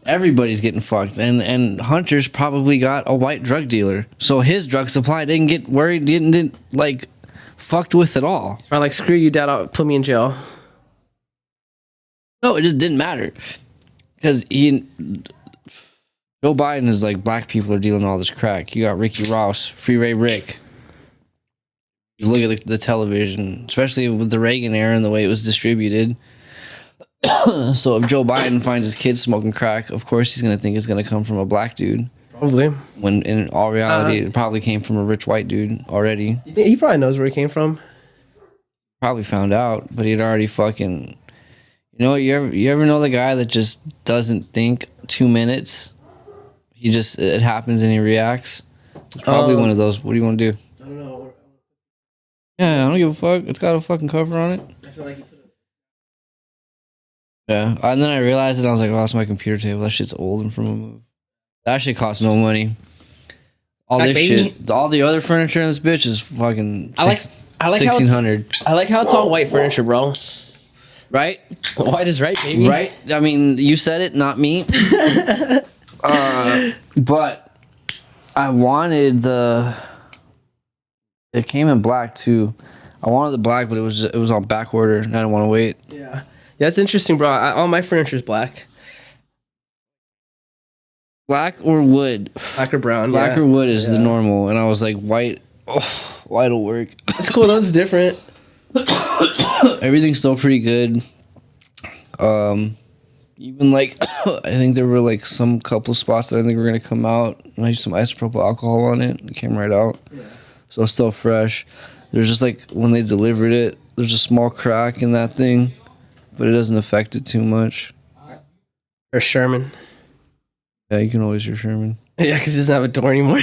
Everybody's getting fucked, and Hunter's probably got a white drug dealer, so his drug supply didn't get worried, didn't like fucked with at all. Or like, screw you, dad, I'll put me in jail. No, it just didn't matter because Joe Biden is like, black people are dealing all this crack. You got Ricky Ross, Free Ray Rick. You look at the television, especially with the Reagan era and the way it was distributed. So if Joe Biden finds his kid smoking crack, of course he's going to think it's going to come from a black dude. Probably. When in all reality, it probably came from a rich white dude already. You think he probably knows where he came from? Probably found out, but he'd already fucking... You know, you ever know the guy that just doesn't think 2 minutes? It happens and he reacts? It's probably one of those. What do you want to do? I don't know. Yeah, I don't give a fuck. It's got a fucking cover on it. I feel like you put it. Yeah, and then I realized it. I was like, "Oh, that's my computer table. That shit's old and from a move. That shit costs no money. All Black this baby? shit, all the other furniture in this bitch is fucking. I like how it's 1600. I like how it's all white furniture, bro. Right? White is right, baby. Right? I mean, you said it, not me. But I wanted It came in black too. I wanted the black, but it was on back order, and I didn't want to wait. Yeah, that's interesting, bro. All my furniture is black. Black or wood? Black or brown. Black or wood is the normal, and I was like, white. Oh, white'll work. That's cool. That's different. Everything's still pretty good. Even like I think there were like some couple spots that I think were gonna come out, and I used some isopropyl alcohol on it. It came right out. Yeah. So it's still fresh. There's just like when they delivered it, there's a small crack in that thing, but it doesn't affect it too much. Or Sherman. Yeah, you can always hear Sherman. Yeah, because he doesn't have a door anymore.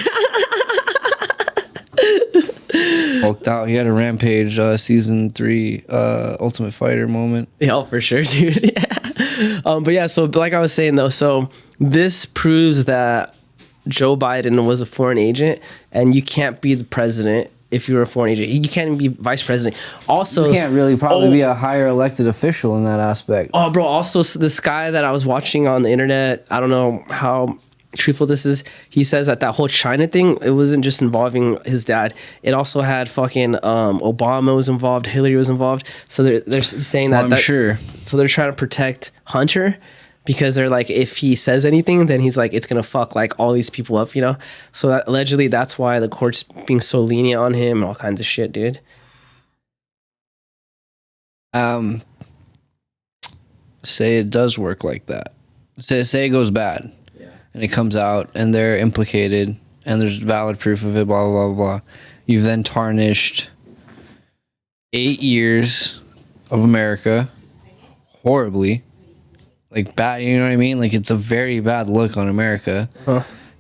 Hulked out. He had a Rampage season 3 Ultimate Fighter moment. Yeah, for sure, dude. Yeah. But yeah, so like I was saying though, so this proves that Joe Biden was a foreign agent, and you can't be the president if you're a foreign agent. You can't even be vice president. Also, you can't really probably be a higher elected official in that aspect. Oh, bro. Also, this guy that I was watching on the internet, I don't know how truthful this is. He says that whole China thing, it wasn't just involving his dad. It also had fucking Obama was involved, Hillary was involved. So they're saying that. I'm sure. So they're trying to protect Hunter, because they're like, if he says anything, then he's like, it's gonna fuck like all these people up, you know. So that, allegedly, that's why the court's being so lenient on him and all kinds of shit, dude. Say it does work like that. Say it goes bad, and it comes out, and they're implicated, and there's valid proof of it. Blah blah blah blah. You've then tarnished 8 years of America horribly. Like bad, you know what I mean? Like it's a very bad look on America.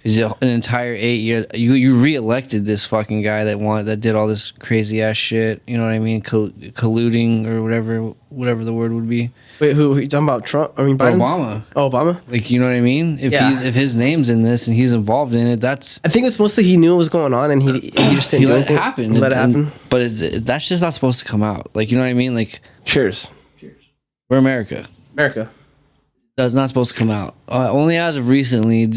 It's an entire 8 years. You re-elected this fucking guy that did all this crazy ass shit. You know what I mean? Colluding or whatever the word would be. Wait, who you talking about? Trump? I mean Biden? Obama. Oh, Obama. Like, you know what I mean? If his name's in this and he's involved in it, that's. I think it's mostly he knew what was going on and he just didn't let it happen. Let it happen. But that's just not supposed to come out. Like, you know what I mean? Like, cheers. We're America. That's not supposed to come out. Only as of recently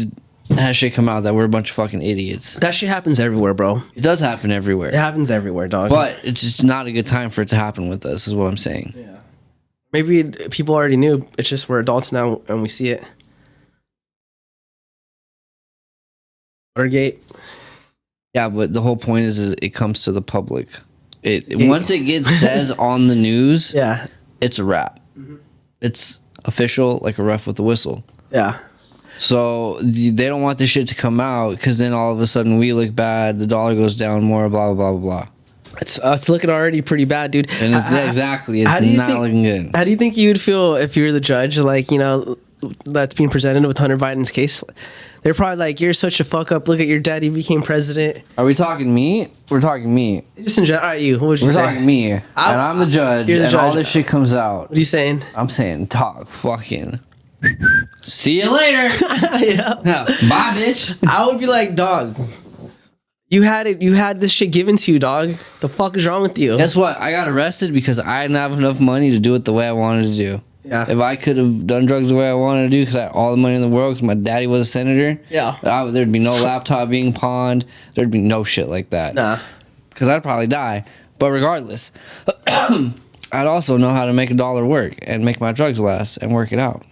has shit come out that we're a bunch of fucking idiots. That shit happens everywhere, bro. It does happen everywhere. It happens everywhere, dog. But it's just not a good time for it to happen with us, is what I'm saying. Yeah. Maybe people already knew. It's just we're adults now and we see it. Watergate. Yeah, but the whole point is it comes to the public. Once it gets says on the news, Yeah. it's a wrap. It's official, like a ref with a whistle. Yeah. So they don't want this shit to come out because then all of a sudden we look bad, the dollar goes down more, blah, blah, blah, blah. It's looking already pretty bad, dude. And it's exactly, it's not looking good. How do you think you would feel if you were the judge, like, you know, that's being presented with Hunter Biden's case? They're probably like, you're such a fuck up. Look at your daddy became president. Are we talking me? We're talking me. Just in general. All right, you. What would you We're say? talking me. And I'm the judge. You're the and judge. all this shit comes out. What are you saying? I'm saying, talk fucking. See you later. Yeah. Bye, bitch. I would be like, dog, you had it. You had this shit given to you, dog. The fuck is wrong with you? Guess what? I got arrested because I didn't have enough money to do it the way I wanted to do. Yeah. If I could have done drugs the way I wanted to do because I had all the money in the world because my daddy was a senator, there'd be no laptop being pawned. There'd be no shit like that. Nah. Because I'd probably die. But regardless, I'd also know how to make a dollar work and make my drugs last and work it out.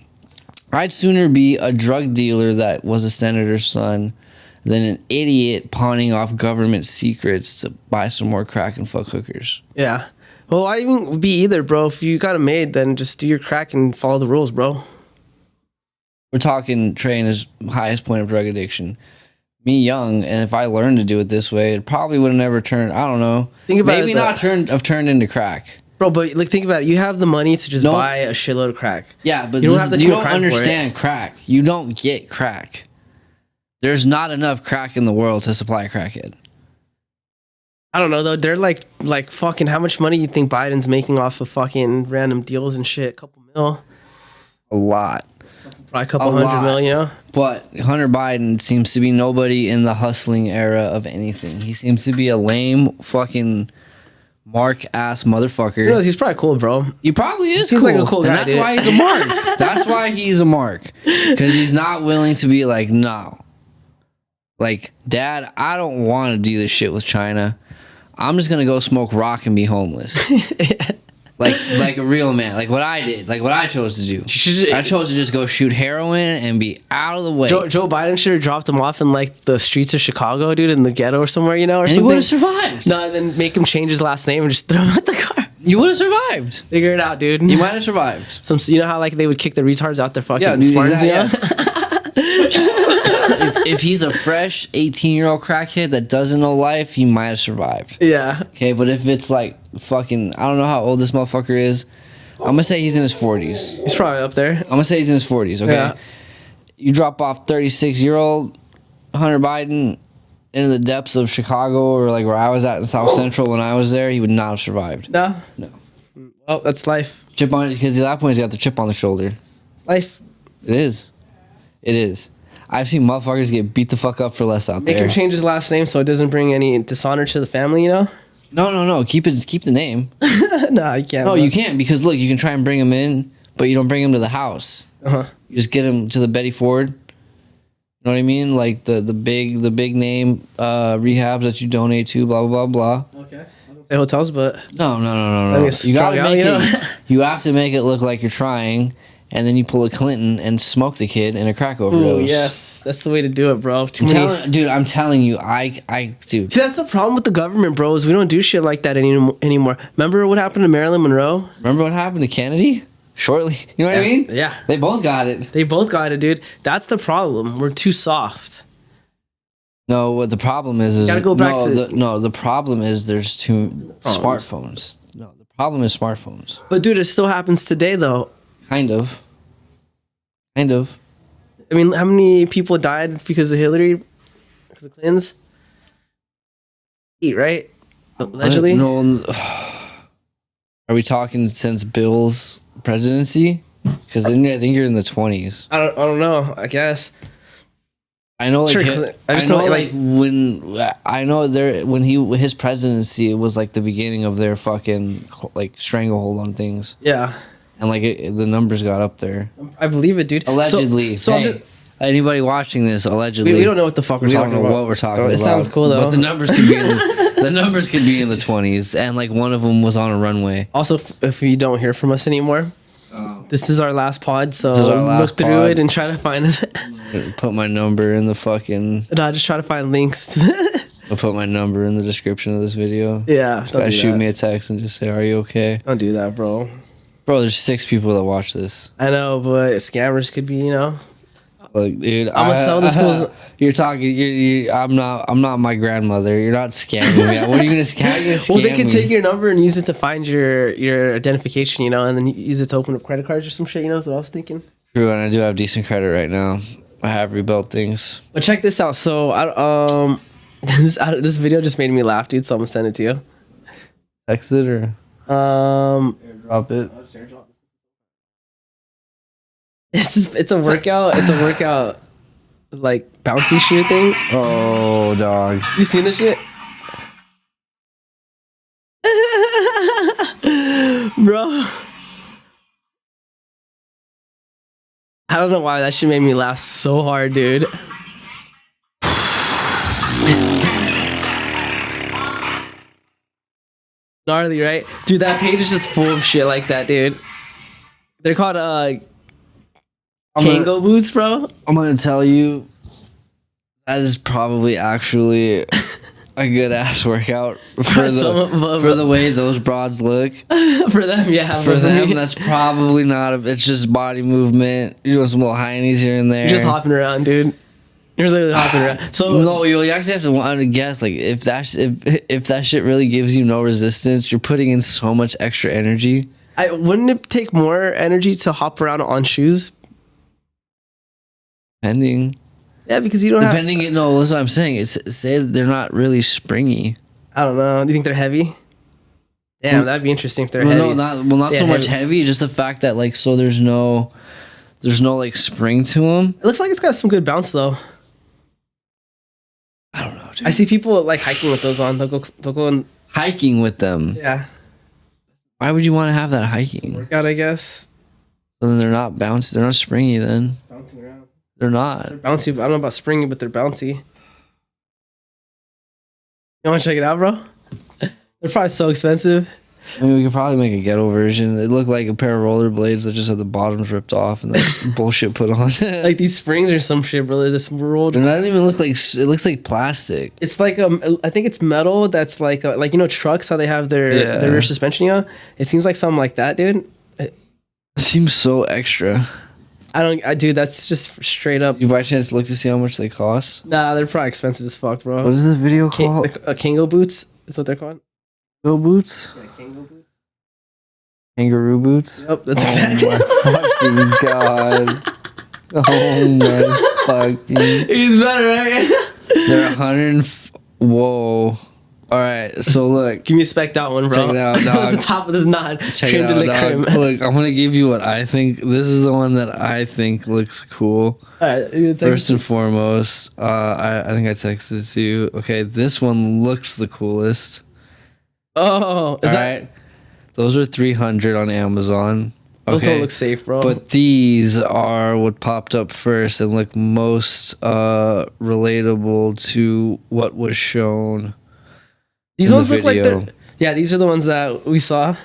I'd sooner be a drug dealer that was a senator's son than an idiot pawning off government secrets to buy some more crack and fuck hookers. Yeah. Well, I wouldn't be either, bro. If you got it made, then just do your crack and follow the rules, bro. We're talking Trey's highest point of drug addiction. Me young, and if I learned to do it this way, it probably would have never turned, I don't know. Think about maybe it, not turned into crack. Bro, but like, think about it. You have the money to just buy a shitload of crack. Yeah, but you don't, have to you commit don't crime for it. understand crack. You don't get crack. There's not enough crack in the world to supply a crackhead. I don't know though. They're like fucking. How much money you think Biden's making off of fucking random deals and shit? A couple mil. A lot. Probably a couple hundred mil, you know? But Hunter Biden seems to be nobody in the hustling era of anything. He seems to be a lame fucking mark-ass motherfucker. You know, he's probably cool, bro. He probably is Seems cool. like a cool guy, and that's dude. why he's a mark. That's why he's a mark. Because he's not willing to be like, no. Like, Dad, I don't want to do this shit with China. I'm just going to go smoke rock and be homeless. Like a real man, like what I did, like what I chose to do. I chose to just go shoot heroin and be out of the way. Joe Biden should have dropped him off in like the streets of Chicago, dude, in the ghetto or somewhere, you know, or and something. He would have survived. No, and then make him change his last name and just throw him out the car. You would have survived. Figure it out, dude. You might have survived. You know how like they would kick the retards out their fucking dude, Spartans, exactly, if he's a fresh 18-year-old crackhead that doesn't know life, he might have survived. Yeah. Okay, but if it's like fucking, I don't know how old this motherfucker is. I'm gonna say he's in his 40s. He's probably up there. I'm gonna say he's in his 40s. Okay. Yeah. You drop off 36-year-old Hunter Biden into the depths of Chicago or like where I was at in South Central when I was there, he would not have survived. No. Well, that's life. Chip on it because at that point he's got the chip on the shoulder. Life. It is. It is. I've seen motherfuckers get beat the fuck up for less out there. Make him change his last name so it doesn't bring any dishonor to the family, you know? No. Keep the name. No, you can't. No, you can't because look, you can try and bring him in, but you don't bring him to the house. Uh-huh. You just get him to the Betty Ford. You know what I mean? Like the big name rehabs that you donate to, blah blah blah blah. Okay. Say hotels, but No. You gotta make you know? it. You have to make it look like you're trying, and then you pull a Clinton and smoke the kid in a crack overdose. Ooh, yes, that's the way to do it, bro. Dude, I'm telling you, dude. See, that's the problem with the government, bro. Is we don't do shit like that anymore. Remember what happened to Marilyn Monroe? Remember what happened to Kennedy? Shortly, you know what I mean? Yeah, they both got it. They both got it, dude. That's the problem. We're too soft. No, what the problem is gotta go back the problem is there's too smartphones. No, the problem is smartphones. But dude, it still happens today, though. Kind of. I mean, how many people died because of Hillary? Because of Clintons? 8, right? Allegedly. No. Are we talking since Bill's presidency? Because then I think you're in the 20s. I don't know. I guess. I know, like, Sure, I just know, like when his presidency, it was like the beginning of their fucking like stranglehold on things. Yeah. And like the numbers got up there. I believe it, dude. Allegedly. So hey, anybody watching this, allegedly. we don't know what the fuck we're talking about. We don't know what we're talking about. It sounds cool though. But the numbers could be the numbers could be in the 20s, and like one of them was on a runway. Also, if you don't hear from us anymore, this is our last pod, so look through pod. it and try to find it. Put my number in the fucking. No, just try to find links. I'll put my number in the description of this video. Yeah, don't do Shoot that. me a text and just say, "Are you okay?" Don't do that, bro. Bro, there's 6 people that watch this. I know, but scammers could be, Like, dude, I'm gonna sell this fool's. You're talking. I'm not my grandmother. You're not scamming me. What are you gonna scam? Well, they can take your number and use it to find your identification, and then use it to open up credit cards or some shit. That's what I was thinking. True, and I do have decent credit right now. I have rebuilt things. But check this out. So this video just made me laugh, dude. So I'm gonna send it to you. Text it or drop it. It's a workout. It's a workout, like bouncy shit thing. Oh, dog. You seen this shit, bro? I don't know why that shit made me laugh so hard, dude. Gnarly, right? Dude, that page is just full of shit like that, dude. They're called Kango boots, bro. I'm gonna tell you, that is probably actually a good ass workout for the way those broads look. For them, yeah. For them, that's probably not. It's just body movement. You're doing some little heinies here and there. You're just hopping around, dude. You're literally hopping around. So no, you actually have to want to guess. Like if that shit really gives you no resistance, you're putting in so much extra energy. Wouldn't it take more energy to hop around on shoes? Depending. Yeah, because you don't Depending, no, that's what I'm saying. It's say that they're not really springy. I don't know. Do you think they're heavy? Damn, that'd be interesting if they're heavy. No, not so much heavy. Just the fact that like, so there's no like spring to them. It looks like it's got some good bounce though. I don't know, dude. I see people like hiking with those on. They'll go and hiking with them. Yeah. Why would you want to have that hiking workout? I guess. So then they're not bouncy. They're not springy. Then bouncing around. They're not. They're bouncy. I don't know about springy, but they're bouncy. You want to check it out, bro? They're probably so expensive. I mean, we could probably make a ghetto version. They look like a pair of rollerblades that just have the bottoms ripped off and the bullshit put on. Like these springs or some shit, brother. This world. And that doesn't even look like. It looks like plastic. It's like I think it's metal. That's like trucks how they have their rear suspension. It seems like something like that, dude. It seems so extra. Dude, that's just straight up. You by chance look to see how much they cost? Nah, they're probably expensive as fuck, bro. What is this video called? Kango boots is what they're called. Kango boots? Yeah, Kango boots. Kangaroo boots? Yep, that's exactly. Oh my fucking god. Oh my fucking. He's better, right? They're 100. Whoa. All right, so look. Give me a spec out one, bro. Check it out, dog. That's the top of this knot. Check it out, dog. Look, I'm gonna give you what I think. This is the one that I think looks cool. First and foremost, I think I texted it to you. Okay, this one looks the coolest. Oh, is that? Right? Those are 300 on Amazon. Those don't look safe, bro. But these are what popped up first and look most relatable to what was shown. These ones look like they're. Yeah, these are the ones that we saw.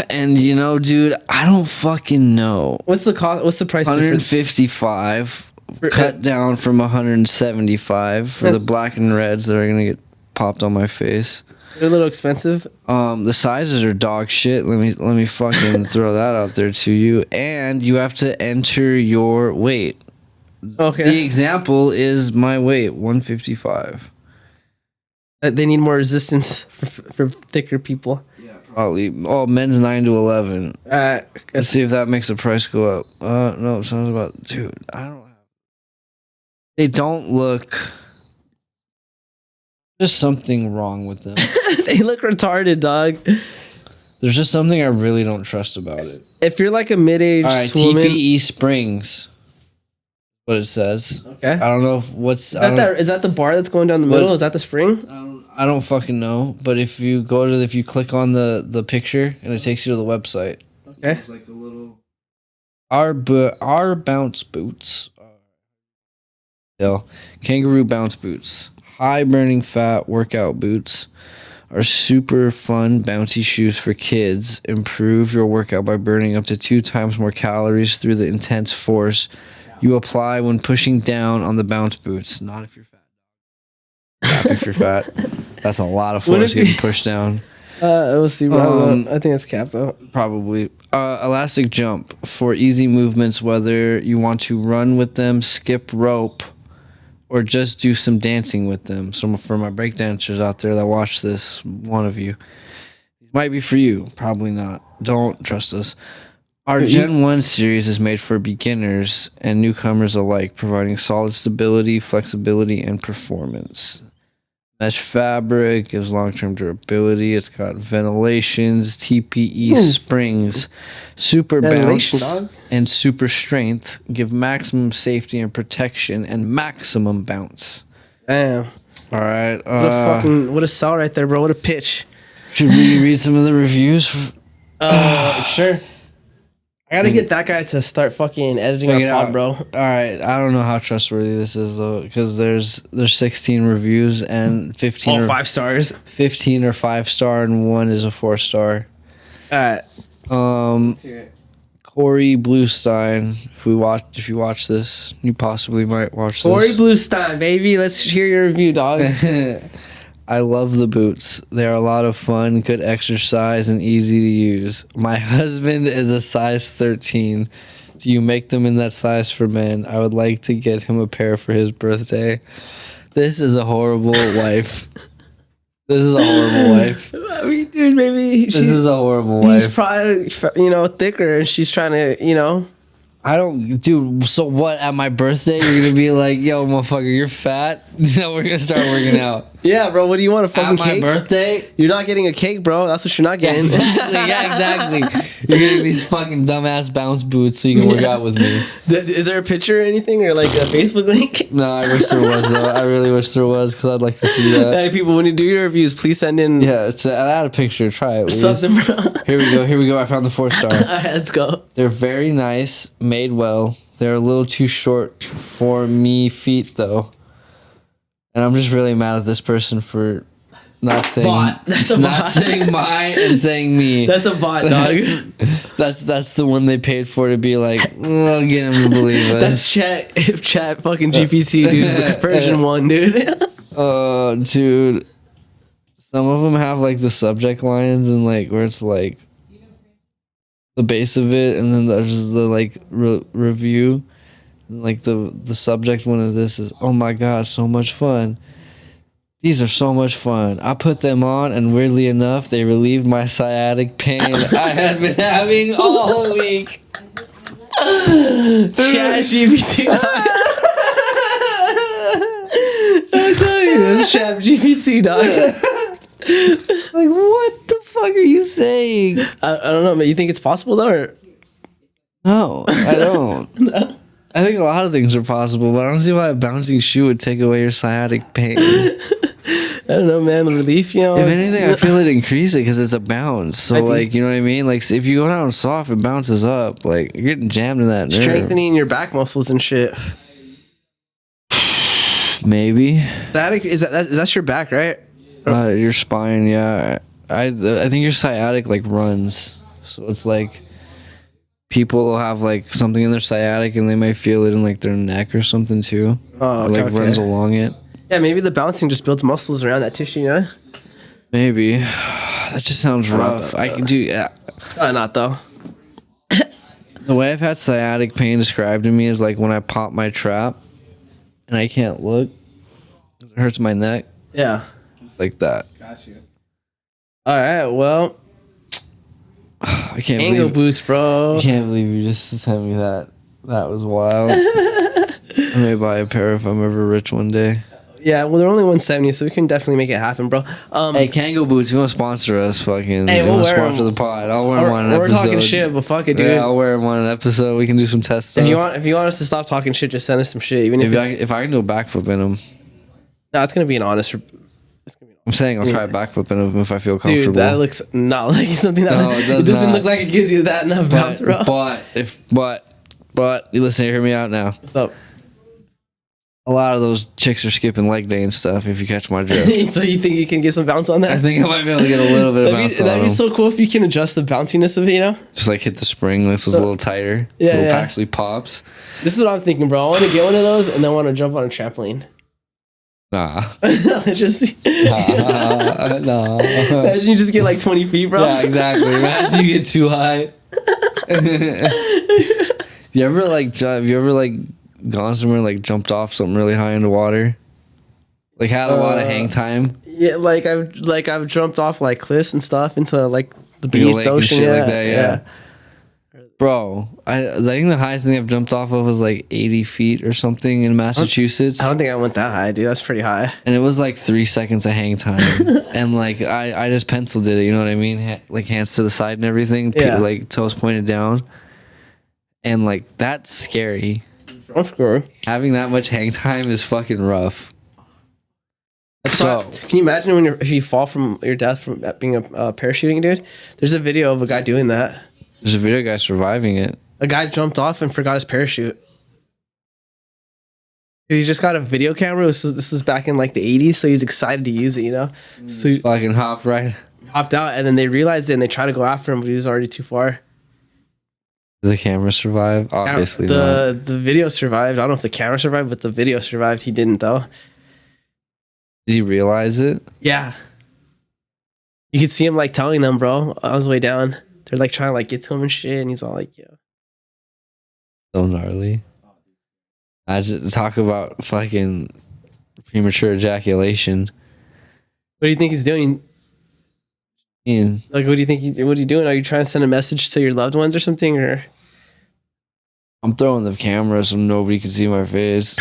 And dude, I don't fucking know. What's the cost? What's the price? 155 cut down from 175 for the black and reds that are gonna get popped on my face. They're a little expensive. The sizes are dog shit. Let me fucking throw that out there to you. And you have to enter your weight. Okay. The example is my weight, 155. They need more resistance for thicker people. Yeah, probably. Oh, men's 9 to 11. Let's see if that makes the price go up. No, it sounds about. Dude, I don't. They don't look. There's something wrong with them. They look retarded, dog. There's just something I really don't trust about it. If you're like a mid-aged woman, TPE Springs. What it says. Okay. I don't know what's. Is that the bar that's going down the middle? Is that the spring? I don't fucking know. But if you click on the picture and it takes you to the website. Okay. It's like a little. Our bounce boots. Kangaroo bounce boots. High burning fat workout boots are super fun bouncy shoes for kids. Improve your workout by burning up to 2 times more calories through the intense force you apply when pushing down on the bounce boots. Not if you're Cap if you're fat. That's a lot of Wouldn't force it getting be- pushed down. We'll see, bro. I think it's capped though. Probably. Elastic jump for easy movements, whether you want to run with them, skip rope, or just do some dancing with them. So for my breakdancers out there that watch this, one of you, it might be for you. Probably not. Don't trust us. Our Gen 1 series is made for beginners and newcomers alike, providing solid stability, flexibility, and performance. Mesh fabric gives long-term durability. It's got ventilations, TPE springs, super Ventilation, bounce, dog. and super strength give maximum safety and protection and maximum bounce. Damn. All right. What a sell right there, bro. What a pitch. Should we read some of the reviews? Sure. I gotta get that guy to start fucking editing Check our it pod, out. bro. All right. I don't know how trustworthy this is though, because there's 16 reviews and 15 All are 5 stars. 15 are 5-star and 1 is a 4-star. Alright. Corey Bluestein. If you watch this, you possibly might watch Corey this. Bluestein, baby. Let's hear your review, dog. I love the boots. They are a lot of fun, good exercise, and easy to use. My husband is a size 13. Do you make them in that size for men? I would like to get him a pair for his birthday. This is a horrible wife. This is a horrible wife. I mean, dude, maybe This is a horrible he's wife. probably, thicker and she's trying to, I don't, dude. So what? At my birthday, you're gonna be like, "Yo, motherfucker, you're fat." So we're gonna start working out. Yeah, bro, what do you want, a fucking At my cake? birthday, You're not getting a cake, bro. That's what you're not getting. exactly. You're getting these fucking dumbass bounce boots so you can work out with me. Is there a picture or anything or like a Facebook link? No, I wish there was though. I really wish there was because I'd like to see that. Hey, people, when you do your reviews, please send in Yeah, I had a picture. Try it. Please. something, bro. Here we go. I found the 4-star. Alright, let's go. They're very nice, made well. They're a little too short for me feet though, and I'm just really mad at this person for not saying Bot. That's a not bot. saying my and saying me. That's a bot, dog. That's the one they paid for to be like, I'll get him to believe us. That's chat fucking GPC, dude. Version 1, dude. Dude, some of them have like the subject lines and like where it's like the base of it, and then there's just the like review. And, like the subject one of this is, oh my god, so much fun. These are so much fun. I put them on, and weirdly enough, they relieved my sciatic pain I had been having all week. Chat GPT. I'm telling you, this chat GPT, dog. Like, what the fuck are you saying? I don't know, man. You think it's possible, though? Or? No, I don't. I think a lot of things are possible, but I don't see why a bouncing shoe would take away your sciatic pain. I don't know, man. Relief, If anything, I feel it increase it because it's a bounce. So, like, you know what I mean? Like, if you go down soft, it bounces up. Like, you're getting jammed in that nerve. Strengthening your back muscles and shit. Maybe. Sciatic, is that's your back, right? Your spine, yeah. I think your sciatic, like, runs. So, it's like people will have, like, something in their sciatic and they might feel it in, like, their neck or something, too. Oh, It, like, runs along it. Yeah, maybe the bouncing just builds muscles around that tissue, you know? Maybe. That just sounds rough. I can do, yeah. Not though. The way I've had sciatic pain described to me is like when I pop my trap and I can't look. It hurts my neck. Yeah. It's like that. Got you. All right, well. I can't Angle believe boost, bro. I can't believe you just sent me that. That was wild. I may buy a pair if I'm ever rich one day. Yeah, well, they're only 170, so we can definitely make it happen, bro. Hey, Kango Boots, you want to sponsor us? Fucking, Hey, you we'll want to wear 'em. sponsor the pod? I'll wear them on an We're episode. talking shit, but fuck it, dude. Yeah, I'll wear them on an episode. We can do some test stuff. If you want us to stop talking shit, just send us some shit. Even if if I can do a backflip in them, no, it's gonna be an honest. I'm saying I'll try a backflip in them if I feel comfortable. Dude, that looks not like something that No, it does doesn't not. look like it gives you that enough bounce, bro. But you listen, hear me out now. What's up? A lot of those chicks are skipping leg day and stuff. If you catch my drift, So you think you can get some bounce on I that? think I might be able to get a little bit of bounce on That'd be them. so cool if you can adjust the bounciness of it, you know? Just like hit the spring, this was a little tighter. Yeah, Little yeah. actually pops. This is what I'm thinking, bro. I want to get one of those and then want to jump on a trampoline. Nah. Just No. imagine you just get like 20 feet, bro. Yeah, exactly. Imagine you get too high. You ever like gone somewhere and like jumped off something really high into water? Like had a lot of hang time? Yeah, like I've jumped off like cliffs and stuff into like the Like a beach, lake the and ocean, shit yeah, like that, yeah. Bro, I think the highest thing I've jumped off of was like 80 feet or something in Massachusetts. I don't think I went that high, dude. That's pretty high. And it was like 3 seconds of hang time. And like I just penciled it, you know what I mean? Like hands to the side and everything. Yeah. Like toes pointed down. And like that's scary. I'm sure. Having that much hang time is fucking rough. So Can you imagine when if you fall from your death from being a parachuting, dude? There's a video of a guy doing that. there's a video guy surviving it. A guy jumped off and forgot his parachute. He just got a video camera. This is back in like the 80s, so he's excited to use it, you know? So he Fucking hopped right. hopped out, and then they realized it, and they tried to go after him, but he was already too far. Did the camera survive? Obviously not. The video survived. I don't know if the camera survived, but the video survived. He didn't, though. Did he realize it? Yeah. You could see him like telling them, bro, on his way down. They're like trying to like get to him and shit, and he's all like, yeah. So gnarly. I just talk about fucking premature ejaculation. What do you think he's doing? Ian, Like, what do you think? What are you doing? Are you trying to send a message to your loved ones or something? Or I'm throwing the camera so nobody can see my face.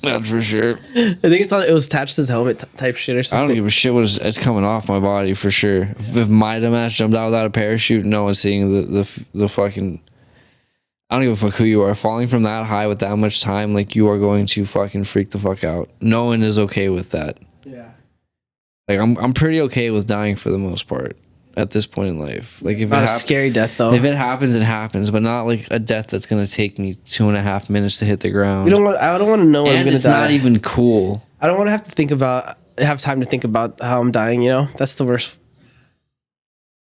That's for sure. I think it's on. It was attached to his helmet type shit or I something. don't give a shit what it's coming off my body for sure. If my dumbass jumped out without a parachute, no one's seeing the fucking. I don't give a fuck who you are. Falling from that high with that much time, like you are going to fucking freak the fuck out. No one is okay with that. Yeah. Like I'm pretty okay with dying for the most part at this point in life. Like if Not a it scary death though. if it happens, it happens, but not like a death that's gonna take me 2.5 minutes to hit the ground. I don't want to know when I'm and gonna it's die. not even cool. I don't want to have time to think about how I'm dying. You know, that's the worst.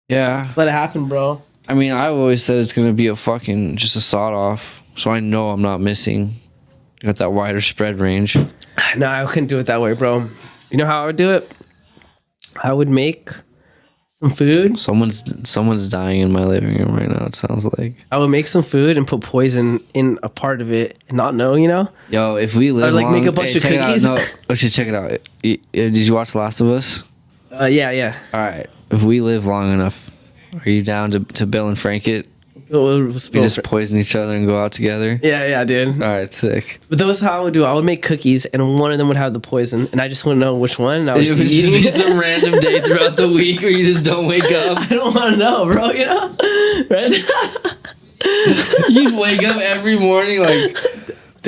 Yeah. Let it happen, bro. I mean, I've always said it's gonna be just a sawed off, so I know I'm not missing. Got that wider spread range. No, I couldn't do it that way, bro. You know how I would do it? I would make some food. Someone's dying in my living room right now. It sounds like. I would make some food and put poison in a part of it and not know, you know? Yo, if we live Or, like, long, make a bunch of check it out. cookies. No, check it out. Did you watch Last of Us? Yeah. All right. If we live long enough, are you down to Bill and Frank it? We just poison each other and go out together. Yeah, dude. All right, sick. But that was how I would do it. I would make cookies, and one of them would have the poison, and I just want to know which one. And I It was would just eating be it. some random day throughout the week where you just don't wake up. I don't want to know, bro. You know, right? You wake up every morning like,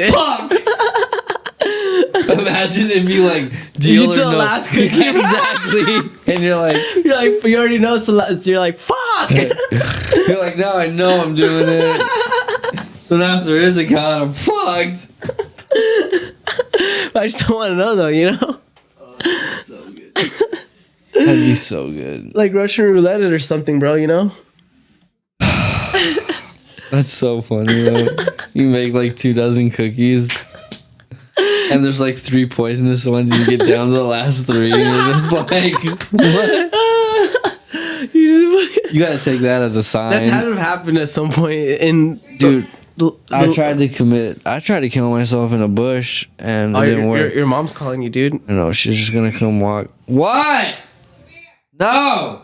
fuck. Imagine if you like deal Eat or the no. last cookie. Exactly. And you're like, you already know. So you're like, fuck. you're like, now I know I'm doing it. So now if there is a God, I'm fucked. I just don't want to know, though. You know, So good. That'd be so good. like Russian roulette or something, bro. You know. That's so funny though. You make like 24 cookies. And there's like 3 poisonous ones, and you get down to the last 3, and you're just like, what? You gotta take that as a sign. That's had to have happened at some point in. Dude, I tried to kill myself in a bush, and it didn't work. Your mom's calling you, dude. I know, she's just gonna come walk. What? No!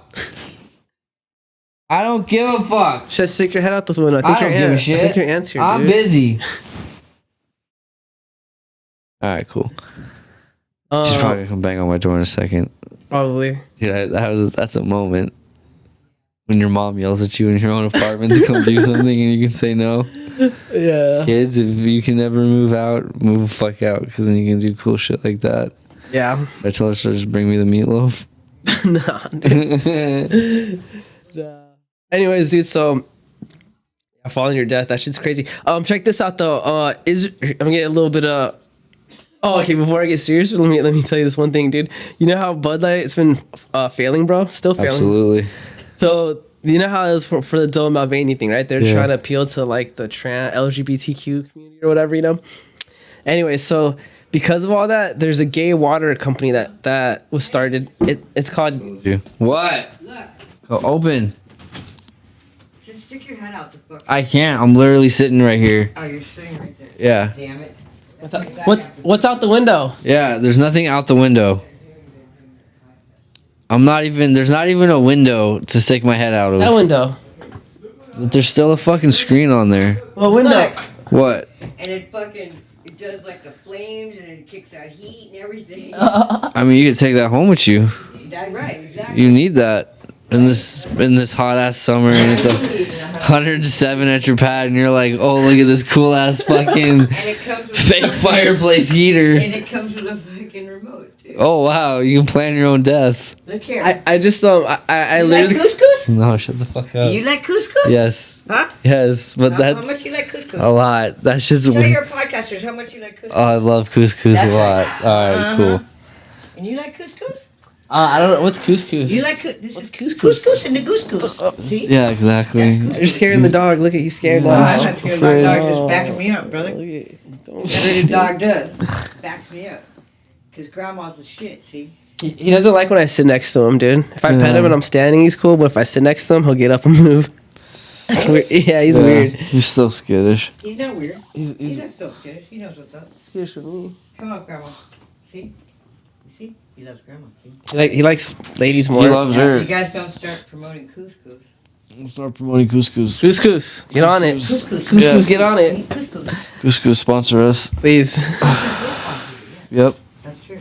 I don't give a fuck. Just stick your head out the window. I don't give a shit. I think your aunt's here, I'm dude. busy. Alright, cool. She's probably gonna come bang on my door in a second. Probably. Dude, that's a moment when your mom yells at you in your own apartment to come do something and you can say no. Yeah. Kids, if you can never move out, move the fuck out, because then you can do cool shit like that. Yeah. I tell her to just bring me the meatloaf. Nah. Anyways, dude, so following your death, that shit's crazy. Check this out though. I'm getting a little bit of. Oh, okay. Before I get serious, let me tell you this one thing, dude. You know how Bud Light's been failing, bro? Still failing. Absolutely. So you know how it was for the Dylan Mulvaney thing, right? They're Yeah. trying to appeal to like the trans LGBTQ community or whatever, you know. Anyway, so because of all that, there's a gay water company that was started. It's called. What? Look, Go open. just stick your head out the book. I can't. I'm literally sitting right here. Oh, you're sitting right there. Yeah. Damn it. What's out the window? Yeah, there's nothing out the window. There's not even a window to stick my head out That of. window. But there's still a fucking screen on there. What window? Look, What? and it does like the flames and it kicks out heat and everything. I mean, you could take that home with you. That right, exactly. You need that in this hot ass summer, and it's 107 at your pad, and you're like, oh, look at this cool ass fucking And it comes with fake fireplace heater. And it comes with a fucking remote, too. Oh wow, you can plan your own death. Look here. I just I you like literally. couscous? No, shut the fuck up. You like couscous? Yes, Huh? yes, but How that's much you like couscous? a lot. That's just Tell weird. your podcasters how much you like couscous. Oh, I love couscous That's a lot. right. All right, Uh-huh. cool. And you like couscous? I don't know what's couscous. You like this What's is couscous? couscous and the goose goose. See? Yeah, exactly. You're scaring the dog. Look at he's scared Oh, now. I'm not scared. My dog just backing me up, brother. Look at- don't- That's what your dog does. Backs me up. Because grandma's the shit, see? He doesn't like when I sit next to him, dude. If I pet Yeah. him and I'm standing, he's cool. But if I sit next to him, he'll get up and move. That's weird. Yeah, he's Yeah, weird. He's still skittish. He's not weird. He's He's not so skittish. He knows what's up. scared for me. Come on, grandma. See? You see? He loves grandma, see? He likes ladies He more. loves Now, her. you guys don't start promoting couscous. We'll start promoting couscous. Couscous, get on it. Couscous. Couscous, get on it, Couscous. Couscous sponsor us. please. Yep. That's true.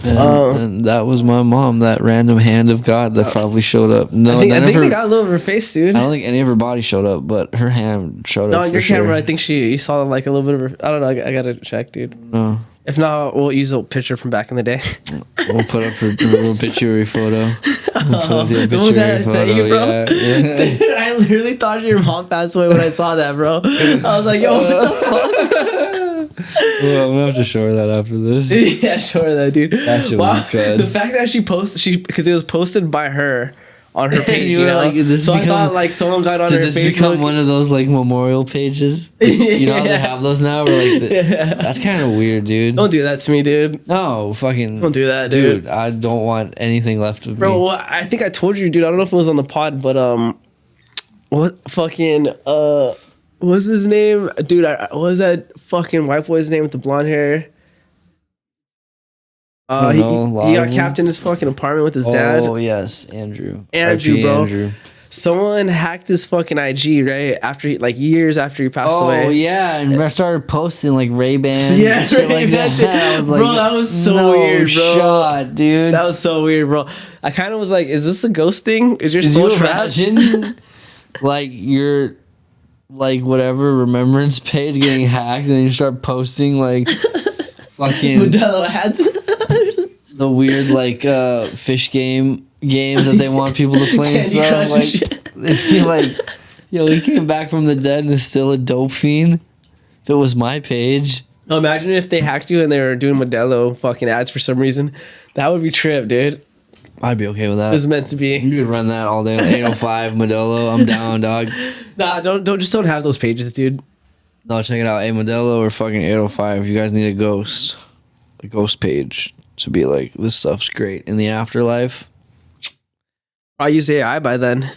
And that was my mom, that random hand of God that probably showed up. No, I think none of her, they got a little of her face, dude. I don't think any of her body showed up, but her hand showed No, up. on for your sure. camera, I think you saw like a little bit of her. I don't know. I gotta check, dude. No. If not, we'll use a picture from back in the day. We'll put up her obituary photo. We'll put up the The one that I obituary sent you, bro. Yeah. Yeah. Dude, I literally thought your mom passed away when I saw that, bro. I was like, yo, what the Well, I'm gonna have to show her that after this. fuck? Yeah, sure, that dude. That shit was The cuds. fact that because it was posted by her on her page, You you were know? like, this so I become- thought like someone got on Did her this Facebook. become one of those like memorial pages? You know how they have those now? Where, like, that's kind of weird, dude. Don't do that to me, dude. No, fucking. Don't do that, dude. I don't want anything left of Bro, me. well, I think I told you, dude. I don't know if it was on the pod, but what fucking what's his name, dude? What was that fucking white boy's name with the blonde hair? I He don't know, a lot got of capped in his fucking apartment with his dad. Oh yes, Andrew. Andrew, RP bro. Andrew. Someone hacked his fucking IG right after like years after he passed Oh away. yeah, and I started posting like Ray-Ban. Yeah, and shit like Ray-Ban that. shit. I was like, Bro, that was so no weird, bro. Shot, dude. That was so weird, bro. I kind of was like, is this a ghost thing? Is your Could soul you trapped? imagine like your like whatever remembrance page getting hacked, and then you start posting like fucking Modelo ads. the weird like fish games that they want people to play and Candy stuff. Crush and Like shit. it'd be like, yo, he came back from the dead and is still a dope fiend. If it was my page, No, imagine if they hacked you and they were doing Modelo fucking ads for some reason. That would be trip, dude. I'd be okay with It that. was meant to be. You could run that all day. 805 Modelo, I'm down, dog. Nah, don't have those pages, dude. No, check it out. Hey, Modelo or fucking 805. You guys need a ghost page to be like, this stuff's great in the afterlife. I use AI by then.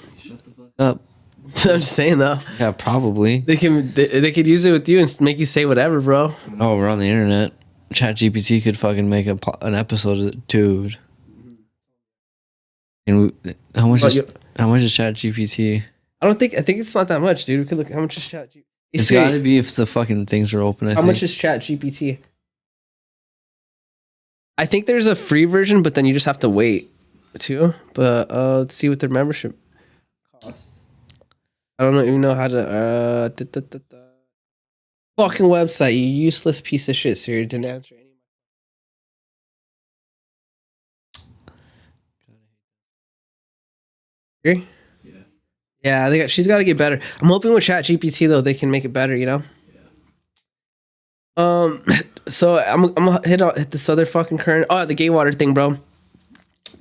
Up. I'm just saying though. Yeah, probably. They could use it with you and make you say whatever, bro. No, we're on the internet. ChatGPT could fucking make an episode of it, dude. And how much is ChatGPT? I think it's not that much, dude. Because look, how much is Chat GPT? It's got to be if the fucking things are open. I How think. much is Chat GPT? I think there's a free version, but then you just have to wait too. But let's see what their membership costs. I don't even know how to fucking website, you useless piece of shit, Siri didn't answer any. Agree? Yeah, she's got to get better. I'm hoping with Chat GPT though they can make it better, you know. So I'm gonna hit this other fucking current. Oh, the gay water thing, bro.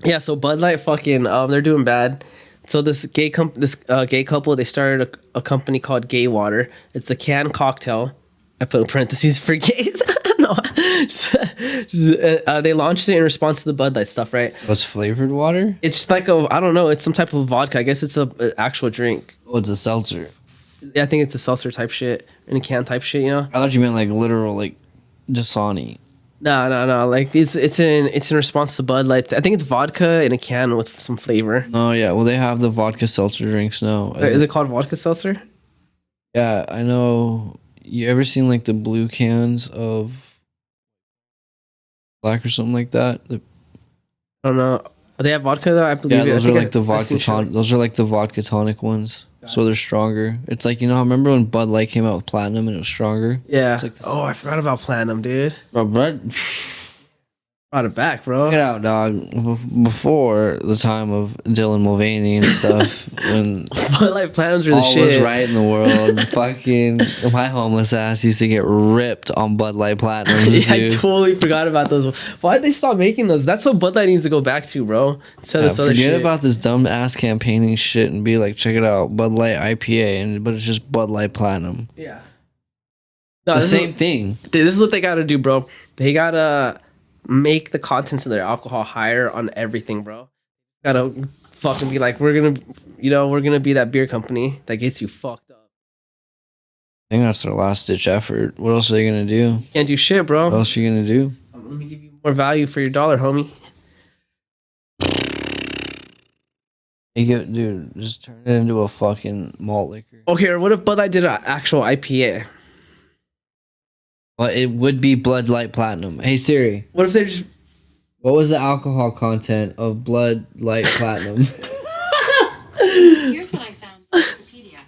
Yeah, so Bud Light fucking they're doing bad. So this gay couple, they started a company called Gay Water. It's a canned cocktail. I put in parentheses for gays. No, they launched it in response to the Bud Light stuff, right? What's flavored water? It's just like I don't know. It's some type of vodka. I guess it's a actual drink. Oh, it's a seltzer. Yeah, I think it's a seltzer type shit, in a can type shit. You know? I thought you meant like literal like Dasani. No. Like it's in response to Bud Light. I think it's vodka in a can with some flavor. Oh yeah, well they have the vodka seltzer drinks now. Is it called vodka seltzer? Yeah, I know. You ever seen like the blue cans of black or something like that? I don't know. They have vodka though. I believe. Yeah, those I are think like the vodka tonic. Those are like the vodka tonic ones. So they're stronger. It's like, you know, remember when Bud Light came out with Platinum and it was stronger? Yeah. It's like Oh, I forgot about Platinum, dude. Bro, Bud, Brought it back, bro. get out, dog. Before the time of Dylan Mulvaney and stuff, when Bud Light Platinums are the all shit. was right in the world, fucking my homeless ass used to get ripped on Bud Light Platinums, Yeah, I dude. totally forgot about those. Why'd they stop making those? That's what Bud Light needs to go back to, bro. Instead of this other Forget shit. about this dumb ass campaigning shit and be like, check it out, Bud Light IPA, but it's just Bud Light Platinum. Yeah. No, The this same thing. This is what they gotta do, bro. They gotta make the contents of their alcohol higher on everything, bro. Gotta fucking be like, we're gonna be that beer company that gets you fucked up. I think that's their last ditch effort. What else are they gonna do? Can't do shit, bro. What else are you gonna do? Let me give you more value for your dollar, homie. Dude, just turn it into a fucking malt liquor. Okay, or what if Bud Light did an actual IPA? Well, it would be Bud Light Platinum. Hey Siri, What if they just what was the alcohol content of Bud Light Platinum? Here's what I found from Wikipedia.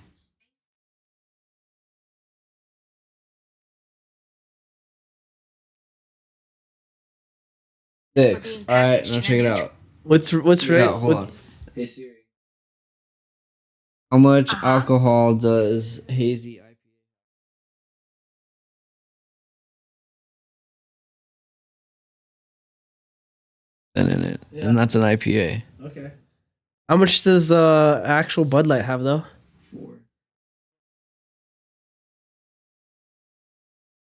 Six. All right, now check it out. what's Check it right? out. Hold on. Hey Siri, how much alcohol does hazy IPA? In it, Yeah. and that's an IPA. Okay. How much does actual Bud Light have though?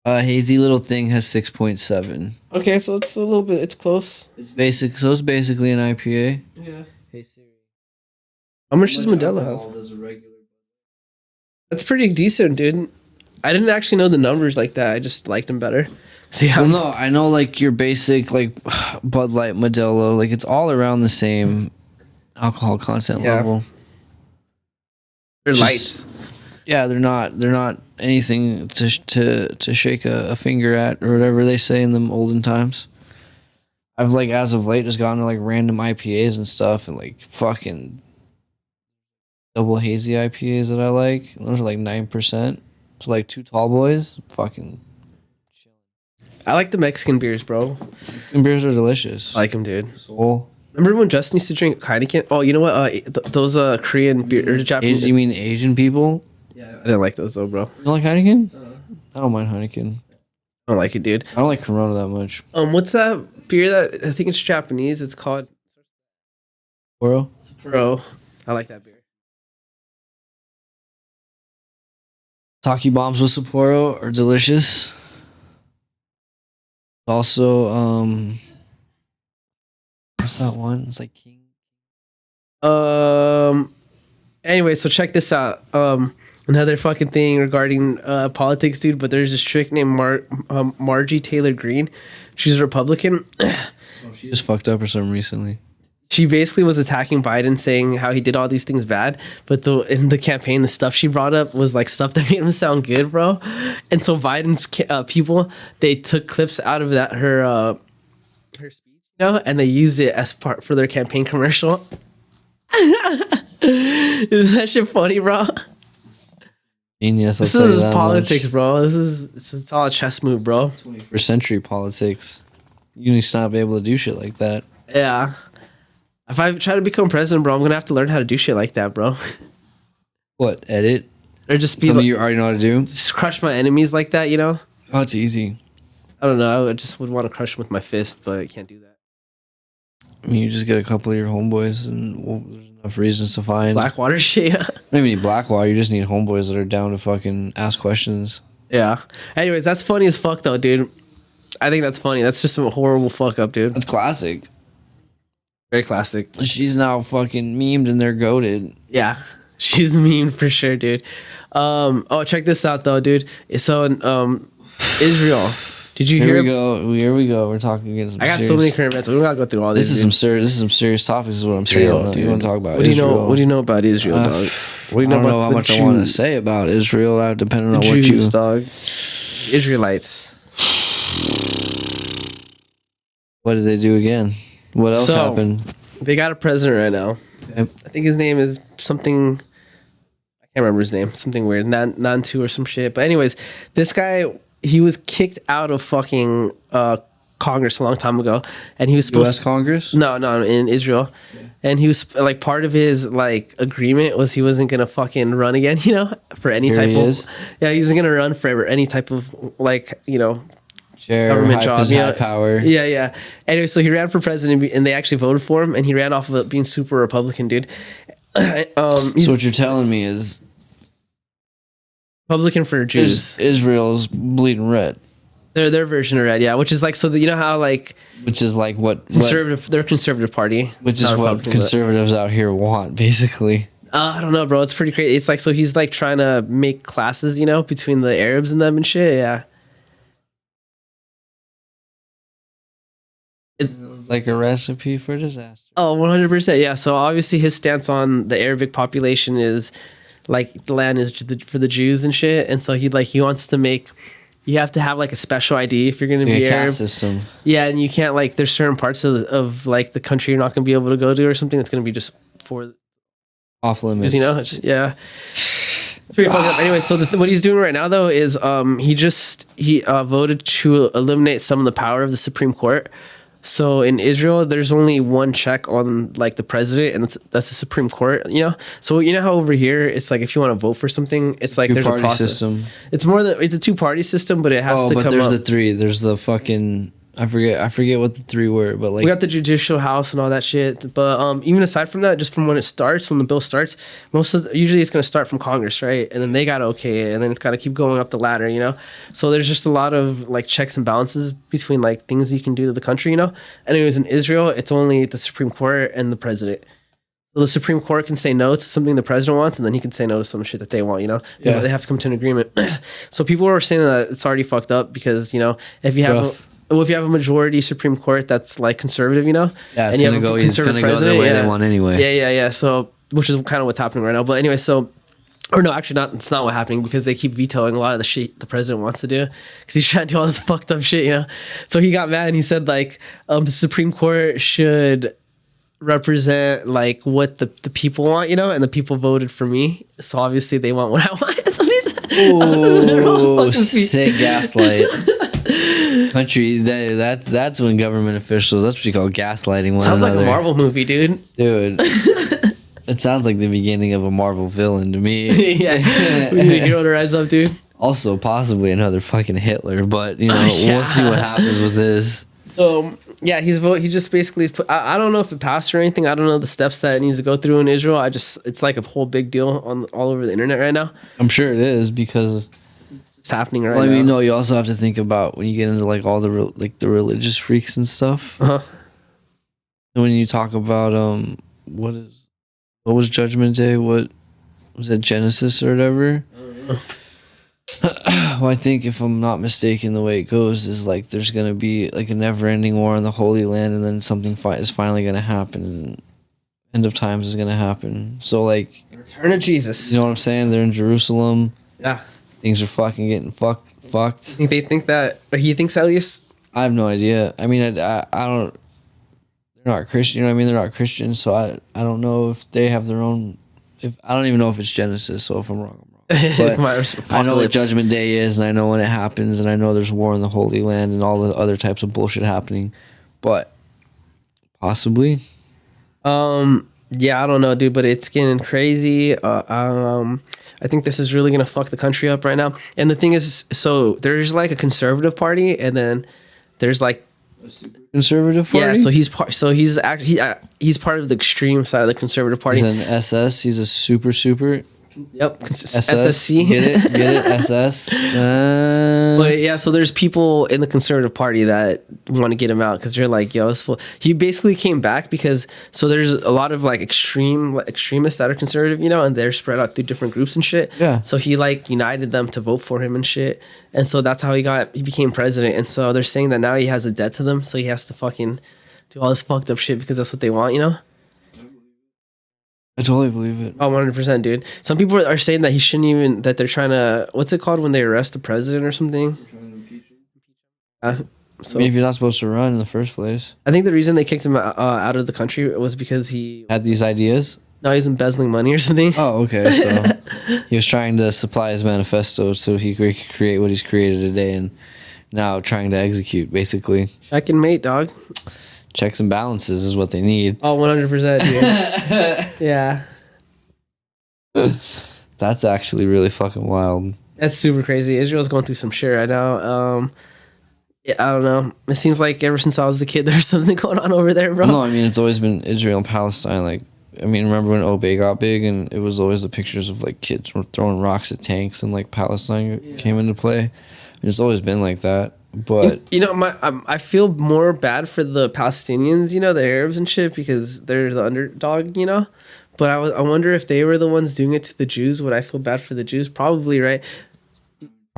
4. Hazy little thing has 6.7. Okay, so it's a little bit. It's close. It's basic, so it's basically an IPA. Yeah. Hey Siri, How much does how much Modelo alcohol have? does a regular? That's pretty decent, dude. I didn't actually know the numbers like that. I just liked them better. So yeah. Well, no, I know like your basic like Bud Light, Modelo, like it's all around the same alcohol content Yeah. level. They're just- lights. Yeah, they're not anything to shake a finger at or whatever they say in them olden times. I've like as of late just gotten to like random IPAs and stuff and like fucking double hazy IPAs that I like. Those are like 9%. So like 2 tall boys, fucking I like the Mexican beers, bro. and beers are delicious. I like them, dude. Soul. Remember when Justin used to drink Heineken? Oh, you know what? Those Korean beer or Japanese. You mean Asian people? Yeah, I didn't like those though, bro. You don't like Heineken? I don't mind Heineken. I don't like it, dude. I don't like Corona that much. What's that beer that I think it's Japanese? It's called Oro? Pro. I like that beer. Taki bombs with Sapporo are delicious. Also, what's that one? It's like King. Anyway, so check this out. Another fucking thing regarding politics, dude. But there's this chick named Margie Taylor Greene. She's a Republican. She just fucked up or something recently. She basically was attacking Biden, saying how he did all these things bad. But in the campaign, the stuff she brought up was like stuff that made him sound good, bro. And so Biden's people, they took clips out of that her speech, you know, and they used it as part for their campaign commercial. Is that shit funny, bro? Genius. This is politics, bro. This is all a chess move, bro. 21st century politics. You need to not be able to do shit like that. Yeah. If I try to become president, bro, I'm gonna have to learn how to do shit like that, bro. What? Edit? Or just be Something like, you already know how to do? just crush my enemies like that, you know? Oh, it's easy. I don't know. I just would want to crush them with my fist, but I can't do that. I mean, you just get a couple of your homeboys and there's enough reasons to find. Blackwater shit. Maybe need Blackwater. You just need homeboys that are down to fucking ask questions. Yeah. Anyways, that's funny as fuck though, dude. I think that's funny. That's just a horrible fuck up, dude. That's classic. Very classic. She's now fucking memed and they're goated. Yeah. She's mean for sure, dude. Oh, check this out though, dude. So Israel. Did you hear? Here we go. We're talking against. I got so many current events. We don't gotta go through all this. This is some serious topics. Is what I'm saying. Dude. You want to talk about? What do you Israel. know? What do you know about Israel, dog? What do you know I don't about know how the much Jews? I want to say about Israel, depending on what Jews, you. dog. Israelites. What did they do again? What else happened? They got a president right now. Okay. I think his name is something. I can't remember his name. Something weird. Nantu or some shit. But anyways, this guy, he was kicked out of fucking Congress a long time ago, and he was supposed U.S. Congress? No, in Israel. Yeah. And he was like, part of his like agreement was he wasn't gonna fucking run again, you know, for any type of. Yeah, he wasn't gonna run for any type of like, you know, government job, high power. Yeah. Anyway, so he ran for president, and they actually voted for him, and he ran off of it being super Republican, dude. So what you're telling me is Republican for Jews. Israel's bleeding red. Their version of red, yeah. Which is like, so you know how like, which is like what conservative. They're conservative party, which is what conservatives out here want, basically. I don't know, bro. It's pretty crazy. It's like, so he's like trying to make classes, you know, between the Arabs and them and shit. Yeah. It's like a recipe for disaster. Oh, 100%. Yeah. So obviously his stance on the Arabic population is like the land is for the Jews and shit. And so he wants to make, you have to have like a special ID if you're going to be Arab. Caste system. Yeah. And you can't like, there's certain parts of like the country you're not going to be able to go to or something that's going to be just for off limits. You know, yeah. It's pretty fucked up. Anyway, so what he's doing right now though is he voted to eliminate some of the power of the Supreme Court. So in Israel, there's only one check on like the president, and that's the Supreme Court. You know, so you know how over here it's like if you want to vote for something, it's like there's a process. System. It's it's a 2-party system, but it has to come up. Oh, but there's the 3. There's the fucking I forget what the 3 were, but like we got the judicial house and all that shit. But even aside from that, just from when the bill starts, usually it's gonna start from Congress, right? And then they gotta okay it, and then it's gotta keep going up the ladder, you know. So there's just a lot of like checks and balances between like things you can do to the country, you know. Anyways, in Israel, it's only the Supreme Court and the president. So the Supreme Court can say no to something the president wants, and then he can say no to some shit that they want, you know. Yeah. They have to come to an agreement. So people are saying that it's already fucked up because, you know, if you have if you have a majority Supreme Court that's like conservative, you know, yeah, it's gonna go their way they want anyway. Yeah. So, which is kind of what's happening right now. But anyway, it's not what's happening because they keep vetoing a lot of the shit the president wants to do because he's trying to do all this fucked up shit, you know. So he got mad and he said like the Supreme Court should represent like what the people want, you know, and the people voted for me, so obviously they want what I want. That's what he said. Oh, sick gaslight. Country that's when government officials, that's what you call gaslighting one sounds another. Like a Marvel movie, dude. It sounds like the beginning of a Marvel villain to me. Yeah. You know what to rise up, dude. Also possibly another fucking Hitler, but you know, we'll see what happens with this. So yeah, he just basically put, I don't know if it passed or anything. I don't know the steps that it needs to go through in Israel. It's like a whole big deal all over the internet right now. I'm sure it is because it's happening right now. I mean, no, you also have to think about when you get into like all the the religious freaks and stuff. Uh-huh. And when you talk about what was Judgment Day? What was it, Genesis or whatever? Well, I think if I'm not mistaken, the way it goes is like there's gonna be like a never-ending war in the Holy Land, and then something is finally gonna happen. And end of times is gonna happen. So like, return of Jesus. You know what I'm saying? They're in Jerusalem. Yeah. Things are fucking getting fucked. I think they think that, or he thinks at least. I have no idea. I mean, I don't. They're not Christian. You know what I mean? They're not Christian, so I don't know if they have their own. I don't even know if it's Genesis. So if I'm wrong, I'm wrong. But I know what Judgment Day is, and I know when it happens, and I know there's war in the Holy Land and all the other types of bullshit happening. But possibly. Yeah, I don't know, dude, but it's getting crazy. I think this is really gonna fuck the country up right now. And the thing is, so there's like a conservative party, and then there's like conservative party. Yeah, so he's part. So he's part of the extreme side of the conservative party. He's an SS. He's a super. Yep, SS, SSC. Get it, SS. But yeah, so there's people in the conservative party that want to get him out because they're like, yo, it's full. He basically came back because so there's a lot of like extremists that are conservative, you know, and they're spread out through different groups and shit. Yeah. So he like united them to vote for him and shit, and so that's how he became president. And so they're saying that now he has a debt to them, so he has to fucking do all this fucked up shit because that's what they want, you know. I totally believe it. Oh, 100%, dude. Some people are saying that he shouldn't even, that they're trying to, what's it called when they arrest the president or something? So I mean, if you're not supposed to run in the first place. I think the reason they kicked him out of the country was because he Had these ideas? no, he's embezzling money or something. Oh, okay. So he was trying to supply his manifesto so he could create what he's created today and now trying to execute, basically. Check and mate, dog. Checks and balances is what they need. Oh, 100%, dude. Yeah. That's actually really fucking wild. That's super crazy. Israel's going through some shit right now. Yeah, I don't know. It seems like ever since I was a kid, there's something going on over there, bro. No, I mean, it's always been Israel and Palestine. Like, I mean, remember when Obey got big and it was always the pictures of like kids throwing rocks at tanks and like Palestine came into play. And it's always been like that. But you know, I feel more bad for the Palestinians, you know, the Arabs and shit, because they're the underdog, you know. But I wonder if they were the ones doing it to the Jews. Would I feel bad for the Jews? Probably, right?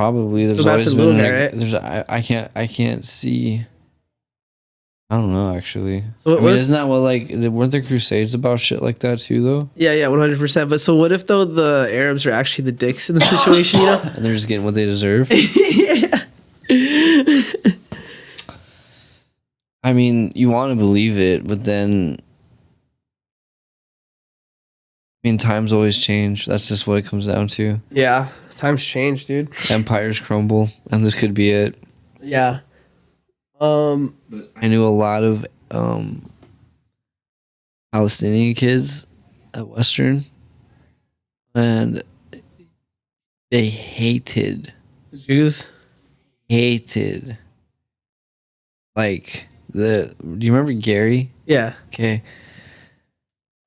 probably there's Feel bad always for the been little guy, right? there's I can't see. I don't know actually. So I mean, isn't that what like weren't there crusades about shit like that too though? Yeah, 100%. But so what if though the Arabs are actually the dicks in the situation, you know? And they're just getting what they deserve. Yeah. I mean, you want to believe it, but then I mean, times always change. That's just what it comes down to. Yeah, times change, dude. Empires crumble, and this could be it. Yeah. I knew a lot of Palestinian kids at Western, and they hated like do you remember Gary? Yeah. Okay.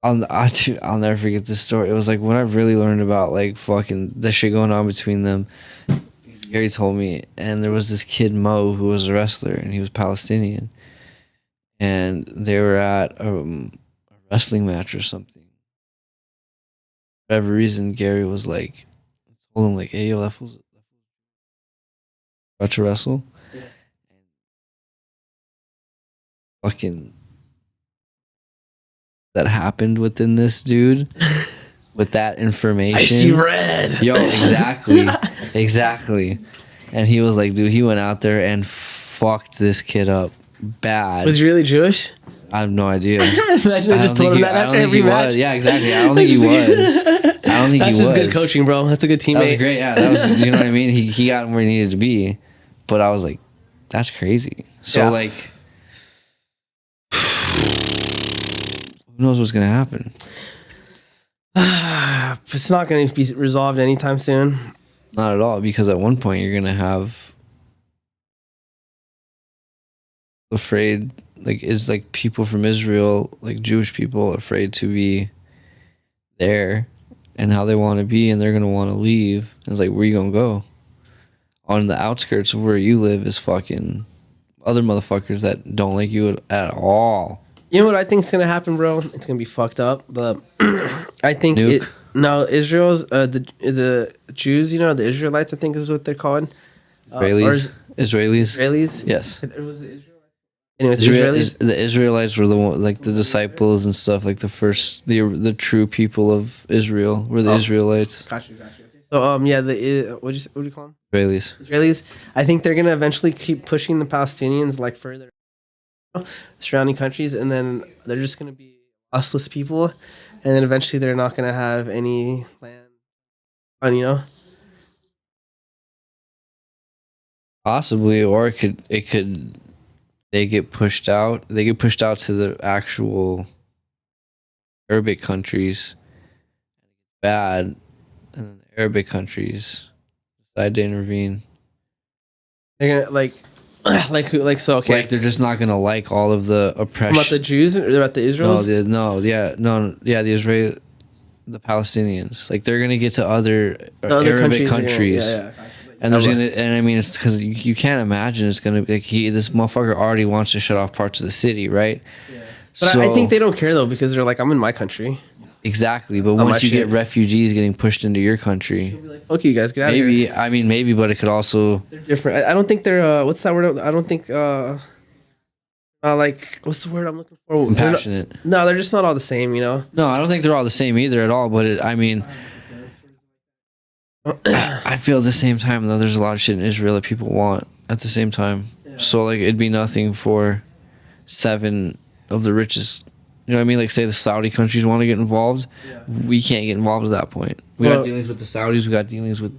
I'll never forget this story. It was like when I really learned about like fucking the shit going on between them. Gary told me, and there was this kid Mo who was a wrestler, and he was Palestinian, and they were at a wrestling match or something. For whatever reason, Gary was like, told him like, "Hey, yo, that fool's about to wrestle." Yeah. Fucking that happened within this dude with that information. I see red. Yo, exactly. And he was like, dude, he went out there and fucked this kid up bad. Was he really Jewish? I have no idea. Imagine they just told him that after every match. Yeah, exactly. I don't think he would. That's just good coaching, bro. That's a good teammate. That was great. Yeah, that was. You know what I mean? He got him where he needed to be, but I was like, that's crazy. So like, who knows what's gonna happen? It's not going to be resolved anytime soon. Not at all, because at one point you're gonna have afraid, like is like people from Israel, like Jewish people, afraid to be there and how they want to be, and they're gonna want to leave. And it's like, where you gonna go? On the outskirts of where you live is fucking other motherfuckers that don't like you at all. You know what I think is gonna happen, bro? It's gonna be fucked up, but I think Israel's the Jews, you know, the Israelites, I think is what they're called. Israelis. Israelis. Yes. It was the Israelites. Anyways, Israelis. The Israelites were the one, like the disciples and stuff, like the first, the true people of Israel were the Israelites. Gotcha. Okay. So yeah, what do you call them? Israelis. I think they're gonna eventually keep pushing the Palestinians like further surrounding countries, and then they're just gonna be lossless people, and then eventually they're not gonna have any land, you know. Possibly, or they get pushed out. They get pushed out to the actual Arabic countries. Bad, and then the Arabic countries decide to intervene. They're gonna like who? Like so? Okay. Like they're just not gonna like all of the oppression. About the Jews or about the Israelis? The Israeli. the Palestinians. Like they're gonna get to other The other Arabic countries, countries. yeah. And there's gonna, and I mean, it's because you can't imagine it's gonna be like this motherfucker already wants to shut off parts of the city, right? Yeah. But I think they don't care though because they're like, I'm in my country. Exactly, but my once you shit. get refugees getting pushed into your country, Be like, fuck you guys, get out of here. maybe I mean maybe, but it could also They're different. I don't think they're what's that word? I don't think like what's the word I'm looking for? compassionate. No, they're just not all the same, you know. No, I don't think they're all the same either at all. But I mean, I feel at the same time though, there's a lot of shit in Israel that people want at the same time. Yeah. So like, it'd be nothing for 7 of the richest. You know what I mean? Like, say the Saudi countries want to get involved, we can't get involved at that point. We got dealings with the Saudis. We got dealings with.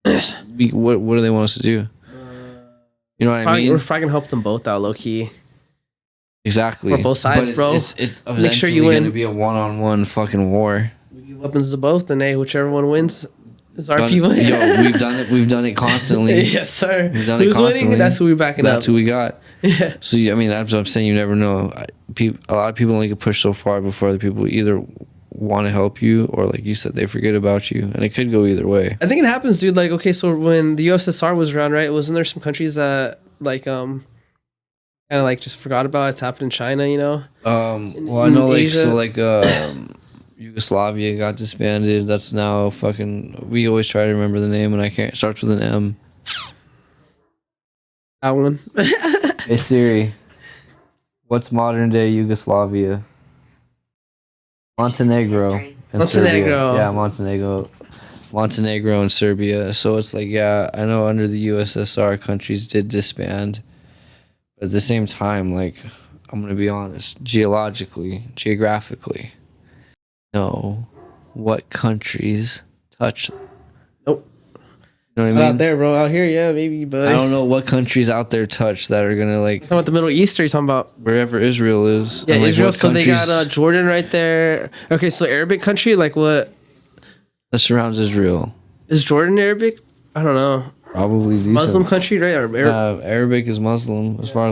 What do they want us to do? You know what I mean? We're probably gonna help them both out, low key. Exactly. For both sides, but bro. It's Make sure you going win. to be a one-on-one fucking war. We give weapons to both, and hey, whichever one wins is our people. Yo, we've done it. We've done it constantly. Yes, sir. We've done it Who's constantly. winning? That's who we're backing up. That's who we got. Yeah. So I mean, that's what I'm saying. You never know. A lot of people only get pushed so far before the people either want to help you or, like you said, they forget about you, and it could go either way. I think it happens, dude. Like, okay, so when the USSR was around, right? Wasn't there some countries that like kind of like just forgot about it? It's happened in China, you know. Well, I know, like, Asia. so, like, Yugoslavia got disbanded. That's now fucking. We always try to remember the name, and I can't. It starts with an M. That one. Hey Siri, what's modern day Yugoslavia? Montenegro and Montenegro. Serbia. Yeah, Montenegro and Serbia. So it's like, yeah, I know under the USSR countries did disband. But at the same time, like, I'm going to be honest, geographically, know what countries touch. Nope. You know what I mean? Out there, bro. Out here, yeah, maybe. But I don't know what countries out there touch that are going to, like, talking about the Middle East, or you talking about? wherever Israel is. Yeah, and, like, Israel. what So they got countries Jordan right there. Okay, so Arabic country, like what that surrounds Israel. is Jordan Arabic? I don't know. Probably decent. Muslim country, right? Or Arabic is Muslim, as far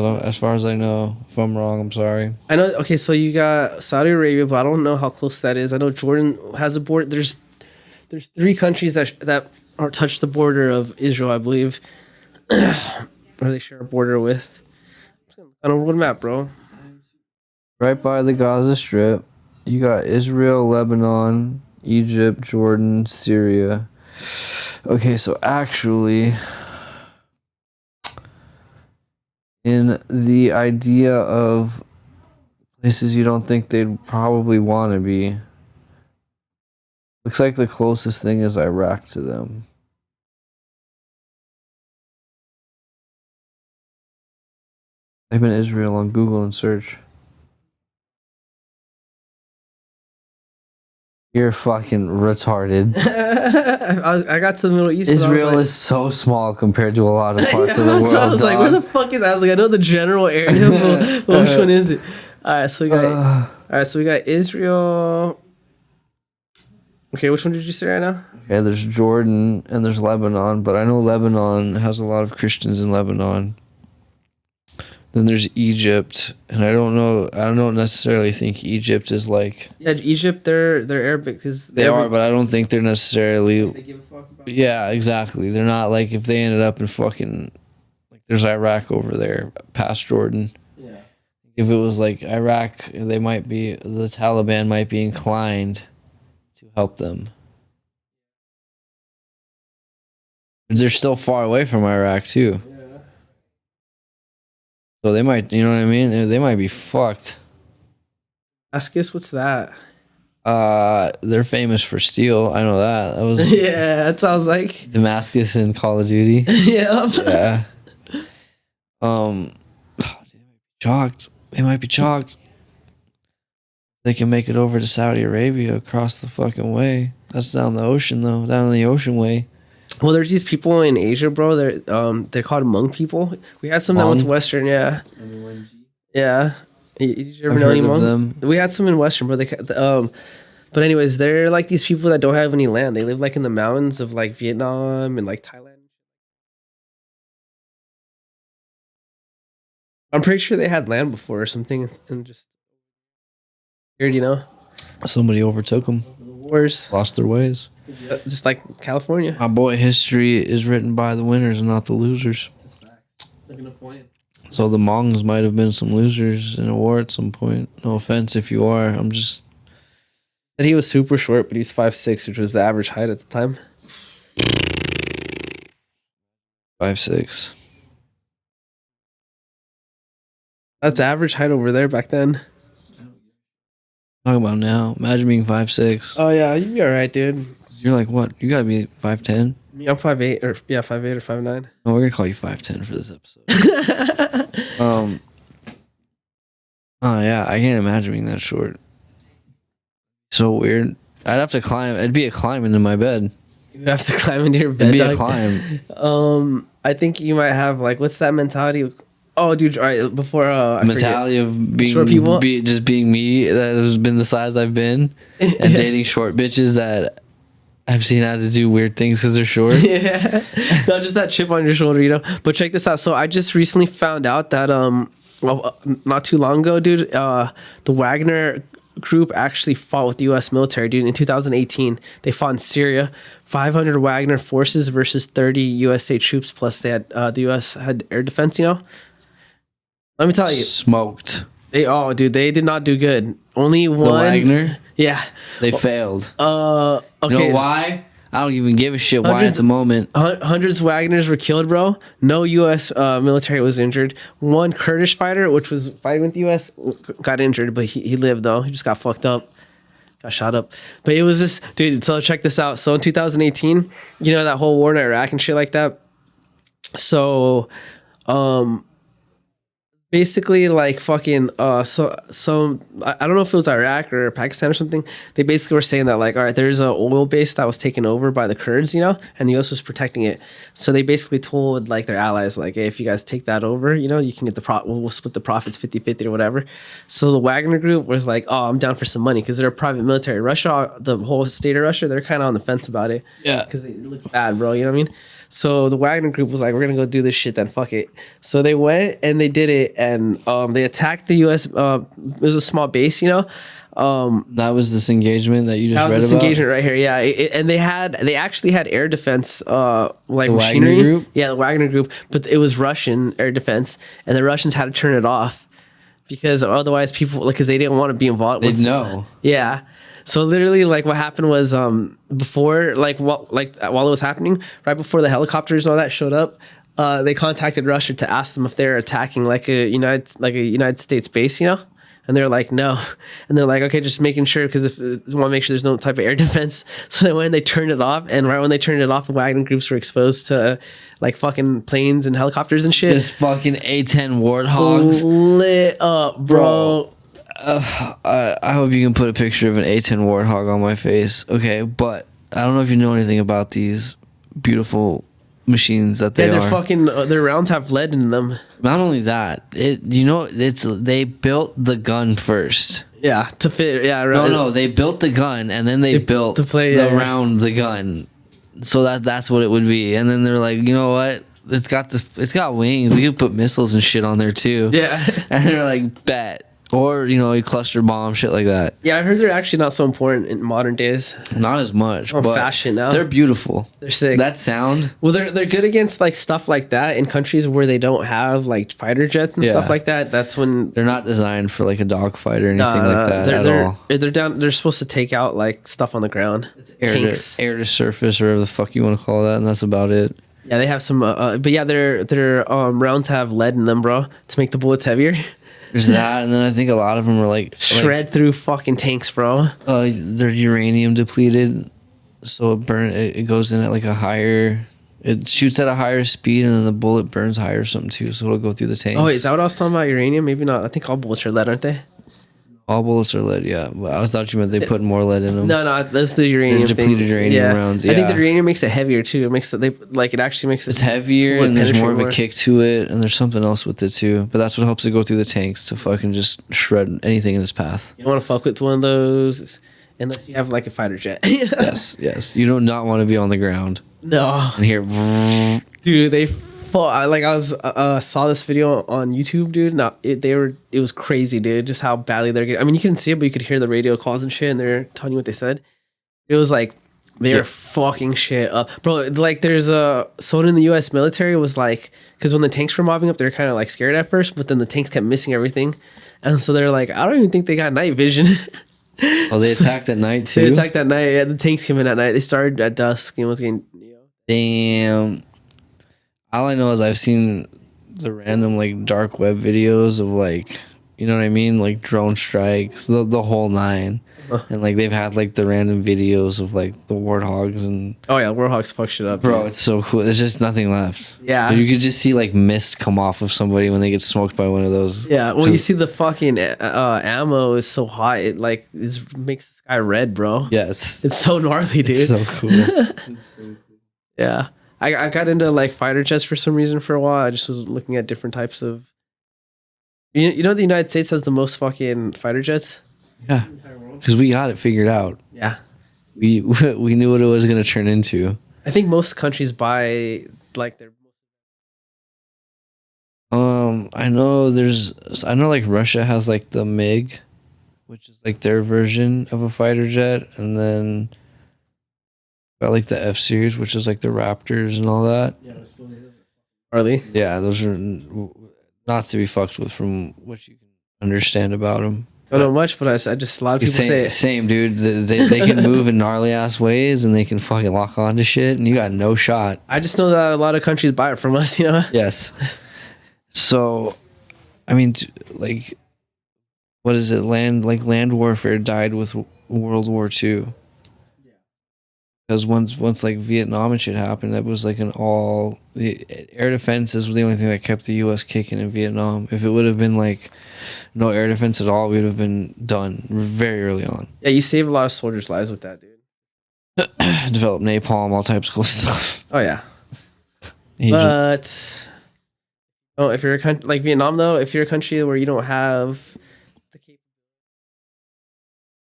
as I know. If I'm wrong, I'm sorry. I know. Okay, so you got Saudi Arabia, but I don't know how close that is. I know Jordan has a border. There's 3 countries that are touch the border of Israel, I believe, or they share a border with. On a world map, bro. Right by the Gaza Strip, you got Israel, Lebanon, Egypt, Jordan, Syria. Okay, so actually, in the idea of places you don't think they'd probably want to be, looks like the closest thing is Iraq to them. Type in Israel on Google and search. You're fucking retarded. I got to the Middle East. Israel is so small compared to a lot of parts of the world. I was like, where the fuck is? I was like, I know the general area, but which one is it? All right, so we got Israel. Okay, which one did you say right now? Okay, there's Jordan and there's Lebanon, but I know Lebanon has a lot of Christians in Lebanon. Then there's Egypt, and I don't necessarily think Egypt is like. Yeah, Egypt. They're Arabic because They are, but I don't think they're necessarily. They give a fuck about. Yeah, exactly. They're not like if they ended up in fucking like there's Iraq over there past Jordan. Yeah. If it was like Iraq, the Taliban might be inclined to help them. They're still far away from Iraq too. Yeah. So they might, you know what I mean? They might be fucked. Damascus, what's that? They're famous for steel. I know that. That was Yeah, that sounds like. Damascus in Call of Duty. Yeah. Yeah. Chalked. They might be chalked. They can make it over to Saudi Arabia across the fucking way. That's down the ocean though. Down the ocean way. Well, there's these people in Asia, bro. They're called Hmong people. We had some that went to Western, yeah. Yeah. Did you ever know any Hmong? Them. We had some in Western, bro. But anyways, they're like these people that don't have any land. They live like in the mountains of like Vietnam and like Thailand. I'm pretty sure they had land before or something, and just weird, you know. Somebody overtook them. wars. Lost their ways. Just like California. My boy, history is written by the winners and not the losers. That's facts. Making a point. So the Mongs might have been some losers in a war at some point. No offense if you are. I'm just... That he was super short, but he was 5'6", which was the average height at the time. 5'6". That's average height over there back then. Talking about now. Imagine being 5'6". Oh yeah, you'd be alright, dude. You're like, what? You gotta be 5'10". Me, I'm 5'8", or 5'8" or 5'9". No, we're gonna call you 5'10" for this episode. Oh yeah, I can't imagine being that short. So weird. I'd have to climb. It'd be a climb into my bed. You'd have to climb into your bed. It'd be dog. a climb. I think you might have like, what's that mentality? Oh, dude, all right, before I Mentality of being short people? just being me that has been the size I've been, and dating short bitches that I've seen how to do weird things because they're short. Yeah, not just that chip on your shoulder, you know. But check this out. So I just recently found out that not too long ago, dude, the Wagner group actually fought with the U.S. military, dude. In 2018, they fought in Syria. 500 Wagner forces versus 30 USA troops. Plus, they had the U.S. had air defense. You know. Let me tell you, Smoked. they did not do good. Only one. The Wagner, Yeah. they failed. Okay. You know why? I don't even give a shit why at the moment. Hundreds of Wagners were killed, bro. No U.S. Military was injured. One Kurdish fighter, which was fighting with the U.S., got injured, but he lived, though. He just got fucked up. Got shot up. But it was just... Dude, so check this out. So in 2018, you know that whole war in Iraq and shit like that? So... basically, like, fucking, I don't know if it was Iraq or Pakistan or something. They basically were saying that, like, all right, there's an oil base that was taken over by the Kurds, you know, and the U.S. was protecting it. So they basically told, like, their allies, like, hey, if you guys take that over, you know, you can get we'll split the profits 50-50 or whatever. So the Wagner group was like, oh, I'm down for some money because they're a private military. Russia, the whole state of Russia, they're kind of on the fence about it. Yeah. Because it looks bad, bro, you know what I mean? So the Wagner group was like, we're going to go do this shit then, fuck it. So they went and they did it, and they attacked the U.S. It was a small base, you know? That was this engagement that you just read about? That was this engagement right here, yeah. And they actually had air defense, like the machinery. Wagner group? Yeah, the Wagner group, but it was Russian air defense, and the Russians had to turn it off because otherwise people, like, because they didn't want to be involved. They'd know. Yeah. So literally, like, what happened was before, like, while it was happening, right before the helicopters and all that showed up, they contacted Russia to ask them if they're attacking like a United States base, you know, and they're like, no, and they're like, okay, just making sure because if we want to make sure there's no type of air defense. So they went and they turned it off, and right when they turned it off, the Wagner groups were exposed to like fucking planes and helicopters and shit. Just fucking A-10 warthogs lit up, bro. I hope you can put a picture of an A-10 warthog on my face. Okay, but I don't know if you know anything about these beautiful machines that they are. They're fucking their rounds have lead in them. Not only that, they built the gun first. Yeah, to fit. Yeah, right. No, they built the gun and then they built round the gun, so that's what it would be. And then they're like, you know what? It's got wings. We could put missiles and shit on there too. Yeah, and they're like, bet. Or, you know, a cluster bomb, shit like that. Yeah, I heard they're actually not so important in modern days. Not as much. Or fashion now. They're beautiful. They're sick. That sound. Well, they're good against like stuff like that in countries where they don't have like fighter jets and stuff like that. That's when they're not designed for like a dogfight or anything like that at all. They're supposed to take out like stuff on the ground. It's air to surface or whatever the fuck you want to call that, and that's about it. Yeah, they have some. But yeah, their rounds have lead in them, bro, to make the bullets heavier. There's that, and then I think a lot of them are like shred through fucking tanks, bro. They're uranium depleted, so it goes in at like a higher. It shoots at a higher speed, and then the bullet burns higher or something too, so it'll go through the tanks. Oh, is that what I was talking about? Uranium? Maybe not. I think all bullets are lead, aren't they? All bullets are lead, yeah. Well, I thought you meant they put more lead in them. No, that's the uranium thing. Depleted uranium rounds. Yeah. I think the uranium makes it heavier too. It actually makes it. It's heavier and there's more of a kick to it, and there's something else with it too. But that's what helps it go through the tanks to fucking just shred anything in its path. You don't want to fuck with one of those unless you have like a fighter jet. Yes. You do not want to be on the ground. No. And hear, dude, they fought. Like I was saw this video on YouTube, dude. No, it was crazy, dude. Just how badly they're getting. I mean, you couldn't see it, but you could hear the radio calls and shit, and they're telling you what they said. It was like they're fucking shit up, bro. Like there's someone in the U.S. military was like, because when the tanks were mobbing up, they were kind of like scared at first, but then the tanks kept missing everything, and so they're like, I don't even think they got night vision. Oh, they attacked at night too. They attacked at night. Yeah, the tanks came in at night. They started at dusk. You know, was getting. Damn. All I know is I've seen the random like dark web videos of like, you know what I mean, like drone strikes, the whole nine. And like they've had like the random videos of like the warthogs and Oh yeah, warthogs fuck shit up, bro, dude. it's so cool. There's just nothing left. Yeah. But you could just see like mist come off of somebody when they get smoked by one of those. Yeah, well, you see the fucking ammo is so hot, it like makes the sky red, bro. Yes. It's so gnarly, dude. It's so cool. Yeah, I got into like fighter jets for some reason for a while. I just was looking at different types of. You know, the United States has the most fucking fighter jets. Yeah. Because we got it figured out. Yeah, We knew what it was going to turn into. I think most countries buy like their. I know like Russia has like the MiG, which is like their version of a fighter jet, and then got like the F series, which is like the Raptors and all that. Yeah, Harley. Yeah, those are not to be fucked with from what you can understand about them. I don't know much, but I just a lot of people say it. Same dude. They can move in gnarly ass ways, and they can fucking lock onto shit, and you got no shot. I just know that a lot of countries buy it from us, you know. Yes. So, I mean, like, what is it? Land warfare died with World War II. Because once like Vietnam and shit happened, that was like the air defenses was the only thing that kept the U.S. kicking in Vietnam. If it would have been like no air defense at all, we would have been done very early on. Yeah, you save a lot of soldiers' lives with that, dude. Develop napalm, all types of cool stuff. Oh yeah, Agent. but if you're a country like Vietnam, though, if you're a country where you don't have the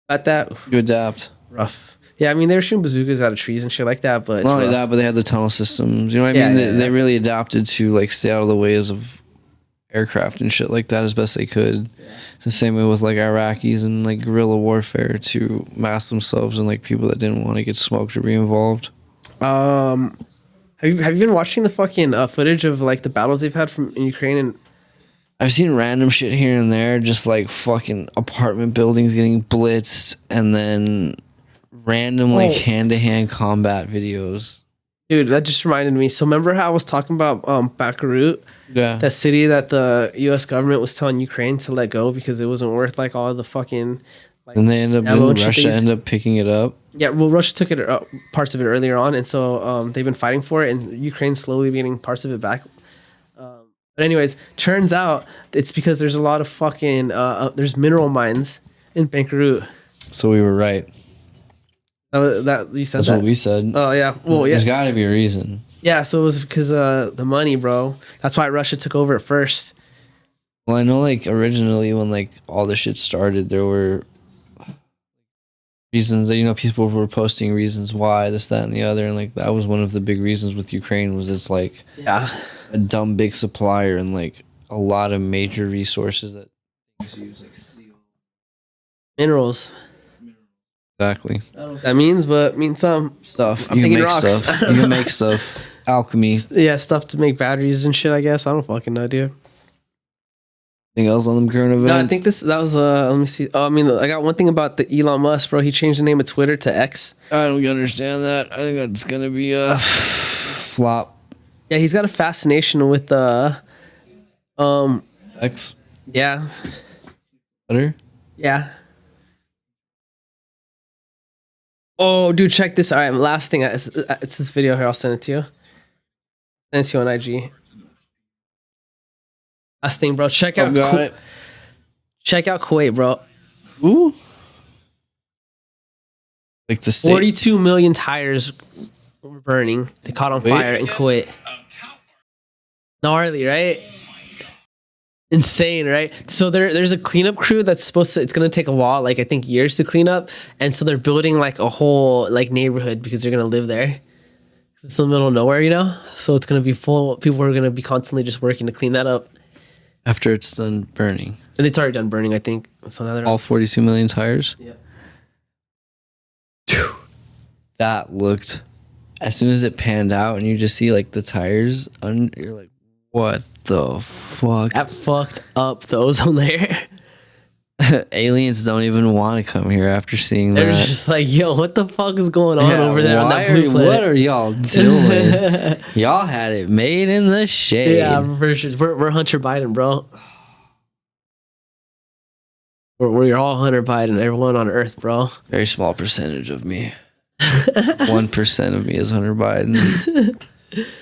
at that You adapt. rough. Yeah, I mean they were shooting bazookas out of trees and shit like that, but it's Not only rough. that, but they had the tunnel systems. You know what I Yeah, mean? yeah, They yeah. really adapted to like stay out of the ways of aircraft and shit like that as best they could. It's the same way with like Iraqis and like guerrilla warfare to mask themselves and like people that didn't want to get smoked or be involved. Have you been watching the fucking footage of like the battles they've had in Ukraine and I've seen random shit here and there, just like fucking apartment buildings getting blitzed and then random like hand-to-hand combat videos. dude, that just reminded me. So remember how I was talking about Bakhmut, Yeah. that city that the U.S. government was telling Ukraine to let go because it wasn't worth like all the fucking. Like, And they end up, ammo and didn't shit Russia they used- end up picking it up? Yeah, well, Russia took it parts of it earlier on, and so they've been fighting for it, and Ukraine's slowly getting parts of it back. But anyways, turns out it's because there's a lot of fucking there's mineral mines in Beirut. So we were right. That you said That's that. what we said. Oh yeah, well yeah, There's got to be a reason. yeah. So it was because the money, bro. That's why Russia took over at first. Well, I know like originally when like all this shit started, there were reasons that, you know, people were posting reasons why this, that, and the other. And like that was one of the big reasons with Ukraine was it's like Yeah, a dumb big supplier and like a lot of major resources that things use like steel. minerals. Exactly. I don't know what that means, but it means some Stuff. I'm You can thinking make rocks. stuff. You can make stuff. Alchemy. yeah stuff to make batteries and shit. I guess I don't fucking know, dude. Anything else on them current events? No, I think that was let me see. Oh, I mean, I got one thing about the Elon Musk, bro. He changed the name of Twitter to X. I don't understand that. I think that's gonna be a flop. Yeah, he's got a fascination with X. yeah, Better. yeah. Oh, dude, check this. All right, last thing. It's this video here. I'll send it to you. Send it to you on IG. Last thing, bro. Check out. got it. Check out Kuwait, bro. Ooh. Like the state. 42 million tires were burning. They caught on Wait. fire in Kuwait. Gnarly, right? Insane, right? So there's a cleanup crew that's supposed to. It's gonna take a while, like I think years to clean up, and so they're building like a whole like neighborhood because they're gonna live there. It's in the middle of nowhere, you know. So it's gonna be full. People are gonna be constantly just working to clean that up. After it's done burning. And it's already done burning, I think. So now they're All 42 million tires. Yeah. that looked, as soon as it panned out and you just see like the tires, you're like, what the fuck? That fucked up the ozone layer. Aliens don't even want to come here after seeing They're that. just like, yo, what the fuck is going on over there on that blue planet? What are y'all doing? Y'all had it made in the shade. Yeah, for sure. We're Hunter Biden, bro. We're all Hunter Biden, everyone on Earth, bro. Very small percentage of me. 1% of me is Hunter Biden.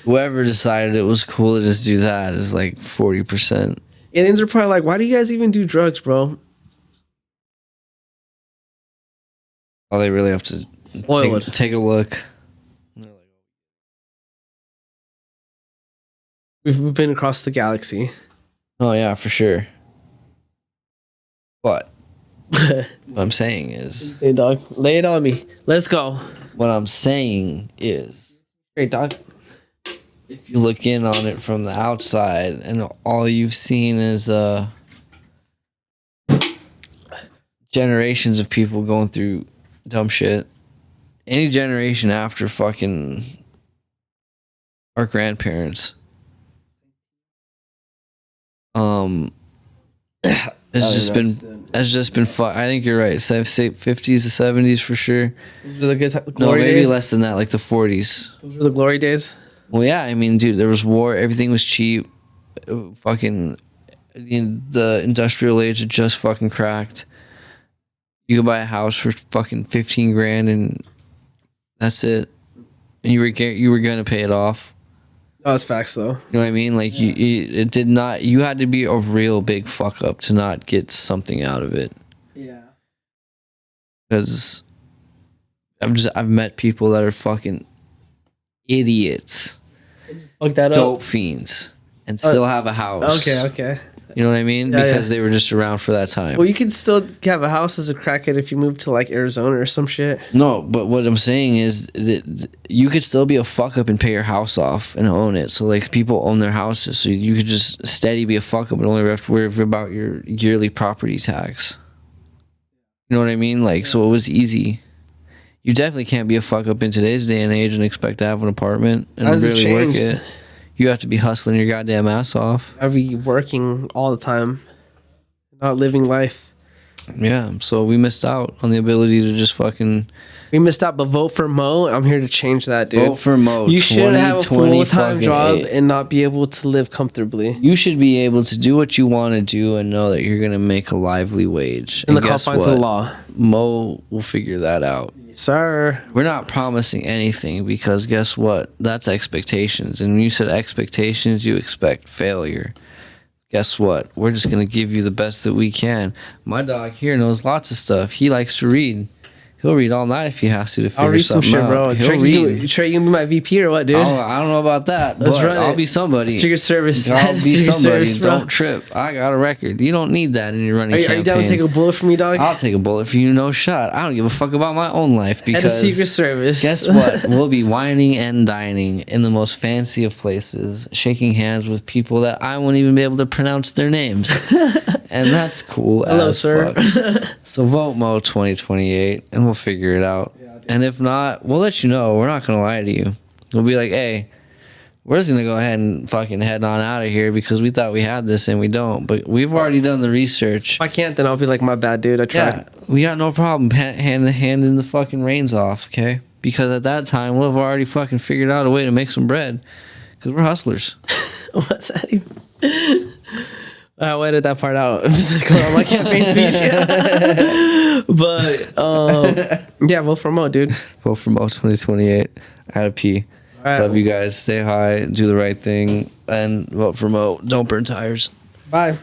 Whoever decided it was cool to just do that is like 40%. Aliens are probably like, why do you guys even do drugs, bro? Oh, they really have to take a look. We've been across the galaxy. Oh, yeah, for sure. But what I'm saying is... Hey, dog. Lay it on me. Let's go. What I'm saying is... Great, dog. If you look in on it from the outside and all you've seen is generations of people going through dumb shit. Any generation after fucking our grandparents has just been I think you're right. 50s to 70s for sure. Those were the good No, glory maybe days. less than that, like the 40s. Those were the glory days. Well, yeah, I mean, dude, there was war. Everything was cheap. Fucking the industrial age had just fucking cracked. You could buy a house for fucking 15 grand and that's it. And you were gonna pay it off. Oh, that's facts, though. You know what I mean? Like it did not. You had to be a real big fuck up to not get something out of it. Yeah. Because I've met people that are fucking idiots. Fuck that Dope up. fiends and still have a house. Okay. You know what I mean? Yeah, Because they were just around for that time. Well, you can still have a house as a crackhead if you move to like Arizona or some shit. No, but what I'm saying is that you could still be a fuck up and pay your house off and own it. So like people own their houses, so you could just steady be a fuck up and only have to worry about your yearly property tax. You know what I mean? Like, so it was easy. You definitely can't be a fuck up in today's day and age and expect to have an apartment and How's it really work changed? it. You have to be hustling your goddamn ass off. I'd be working all the time, not living life. Yeah, so we missed out on the ability to just fucking We missed out, but vote for Mo. I'm here to change that, dude. vote for Mo. You shouldn't have a 2020 full-time fucking job eight. and not be able to live comfortably. You should be able to do what you want to do and know that you're going to make a lively wage. In And the guess confines of what? the law. Mo will figure that out. Sir. We're not promising anything because guess what? That's expectations. And when you said expectations, you expect failure. Guess what? We're just going to give you the best that we can. My dog here knows lots of stuff. He likes to read. He'll read all night if he has to figure I'll read some something shit, out. bro. He'll Trey, read. you can be my VP or what, dude? I don't know about that, Let's but run I'll it. be somebody. Secret Service. I'll be Secret somebody. Service, bro. Don't trip. I got a record. You don't need that in your running Are you campaign. down to take a bullet from me, dog? I'll take a bullet for you, no shot. I don't give a fuck about my own life At the because Secret Service. guess what? We'll be whining and dining in the most fancy of places, shaking hands with people that I won't even be able to pronounce their names. And that's cool. Hello, as sir. Fuck. So vote Mo 2028 and we'll figure it out. And if not, we'll let you know. We're not going to lie to you. We'll be like, hey, we're just going to go ahead and fucking head on out of here because we thought we had this and we don't. But we've already done the research. If I can't, then I'll be like, my bad, dude. I tried. Yeah, we got no problem handing the fucking reins off, okay? Because at that time, we'll have already fucking figured out a way to make some bread because we're hustlers. What's that even? I'll edit that part out. This is going on my campaign speech. But, yeah, vote for Mo, dude. Vote for Mo 2028. I gotta pee. All right. Love you guys. Stay high. Do the right thing. And vote for Mo. Don't burn tires. Bye.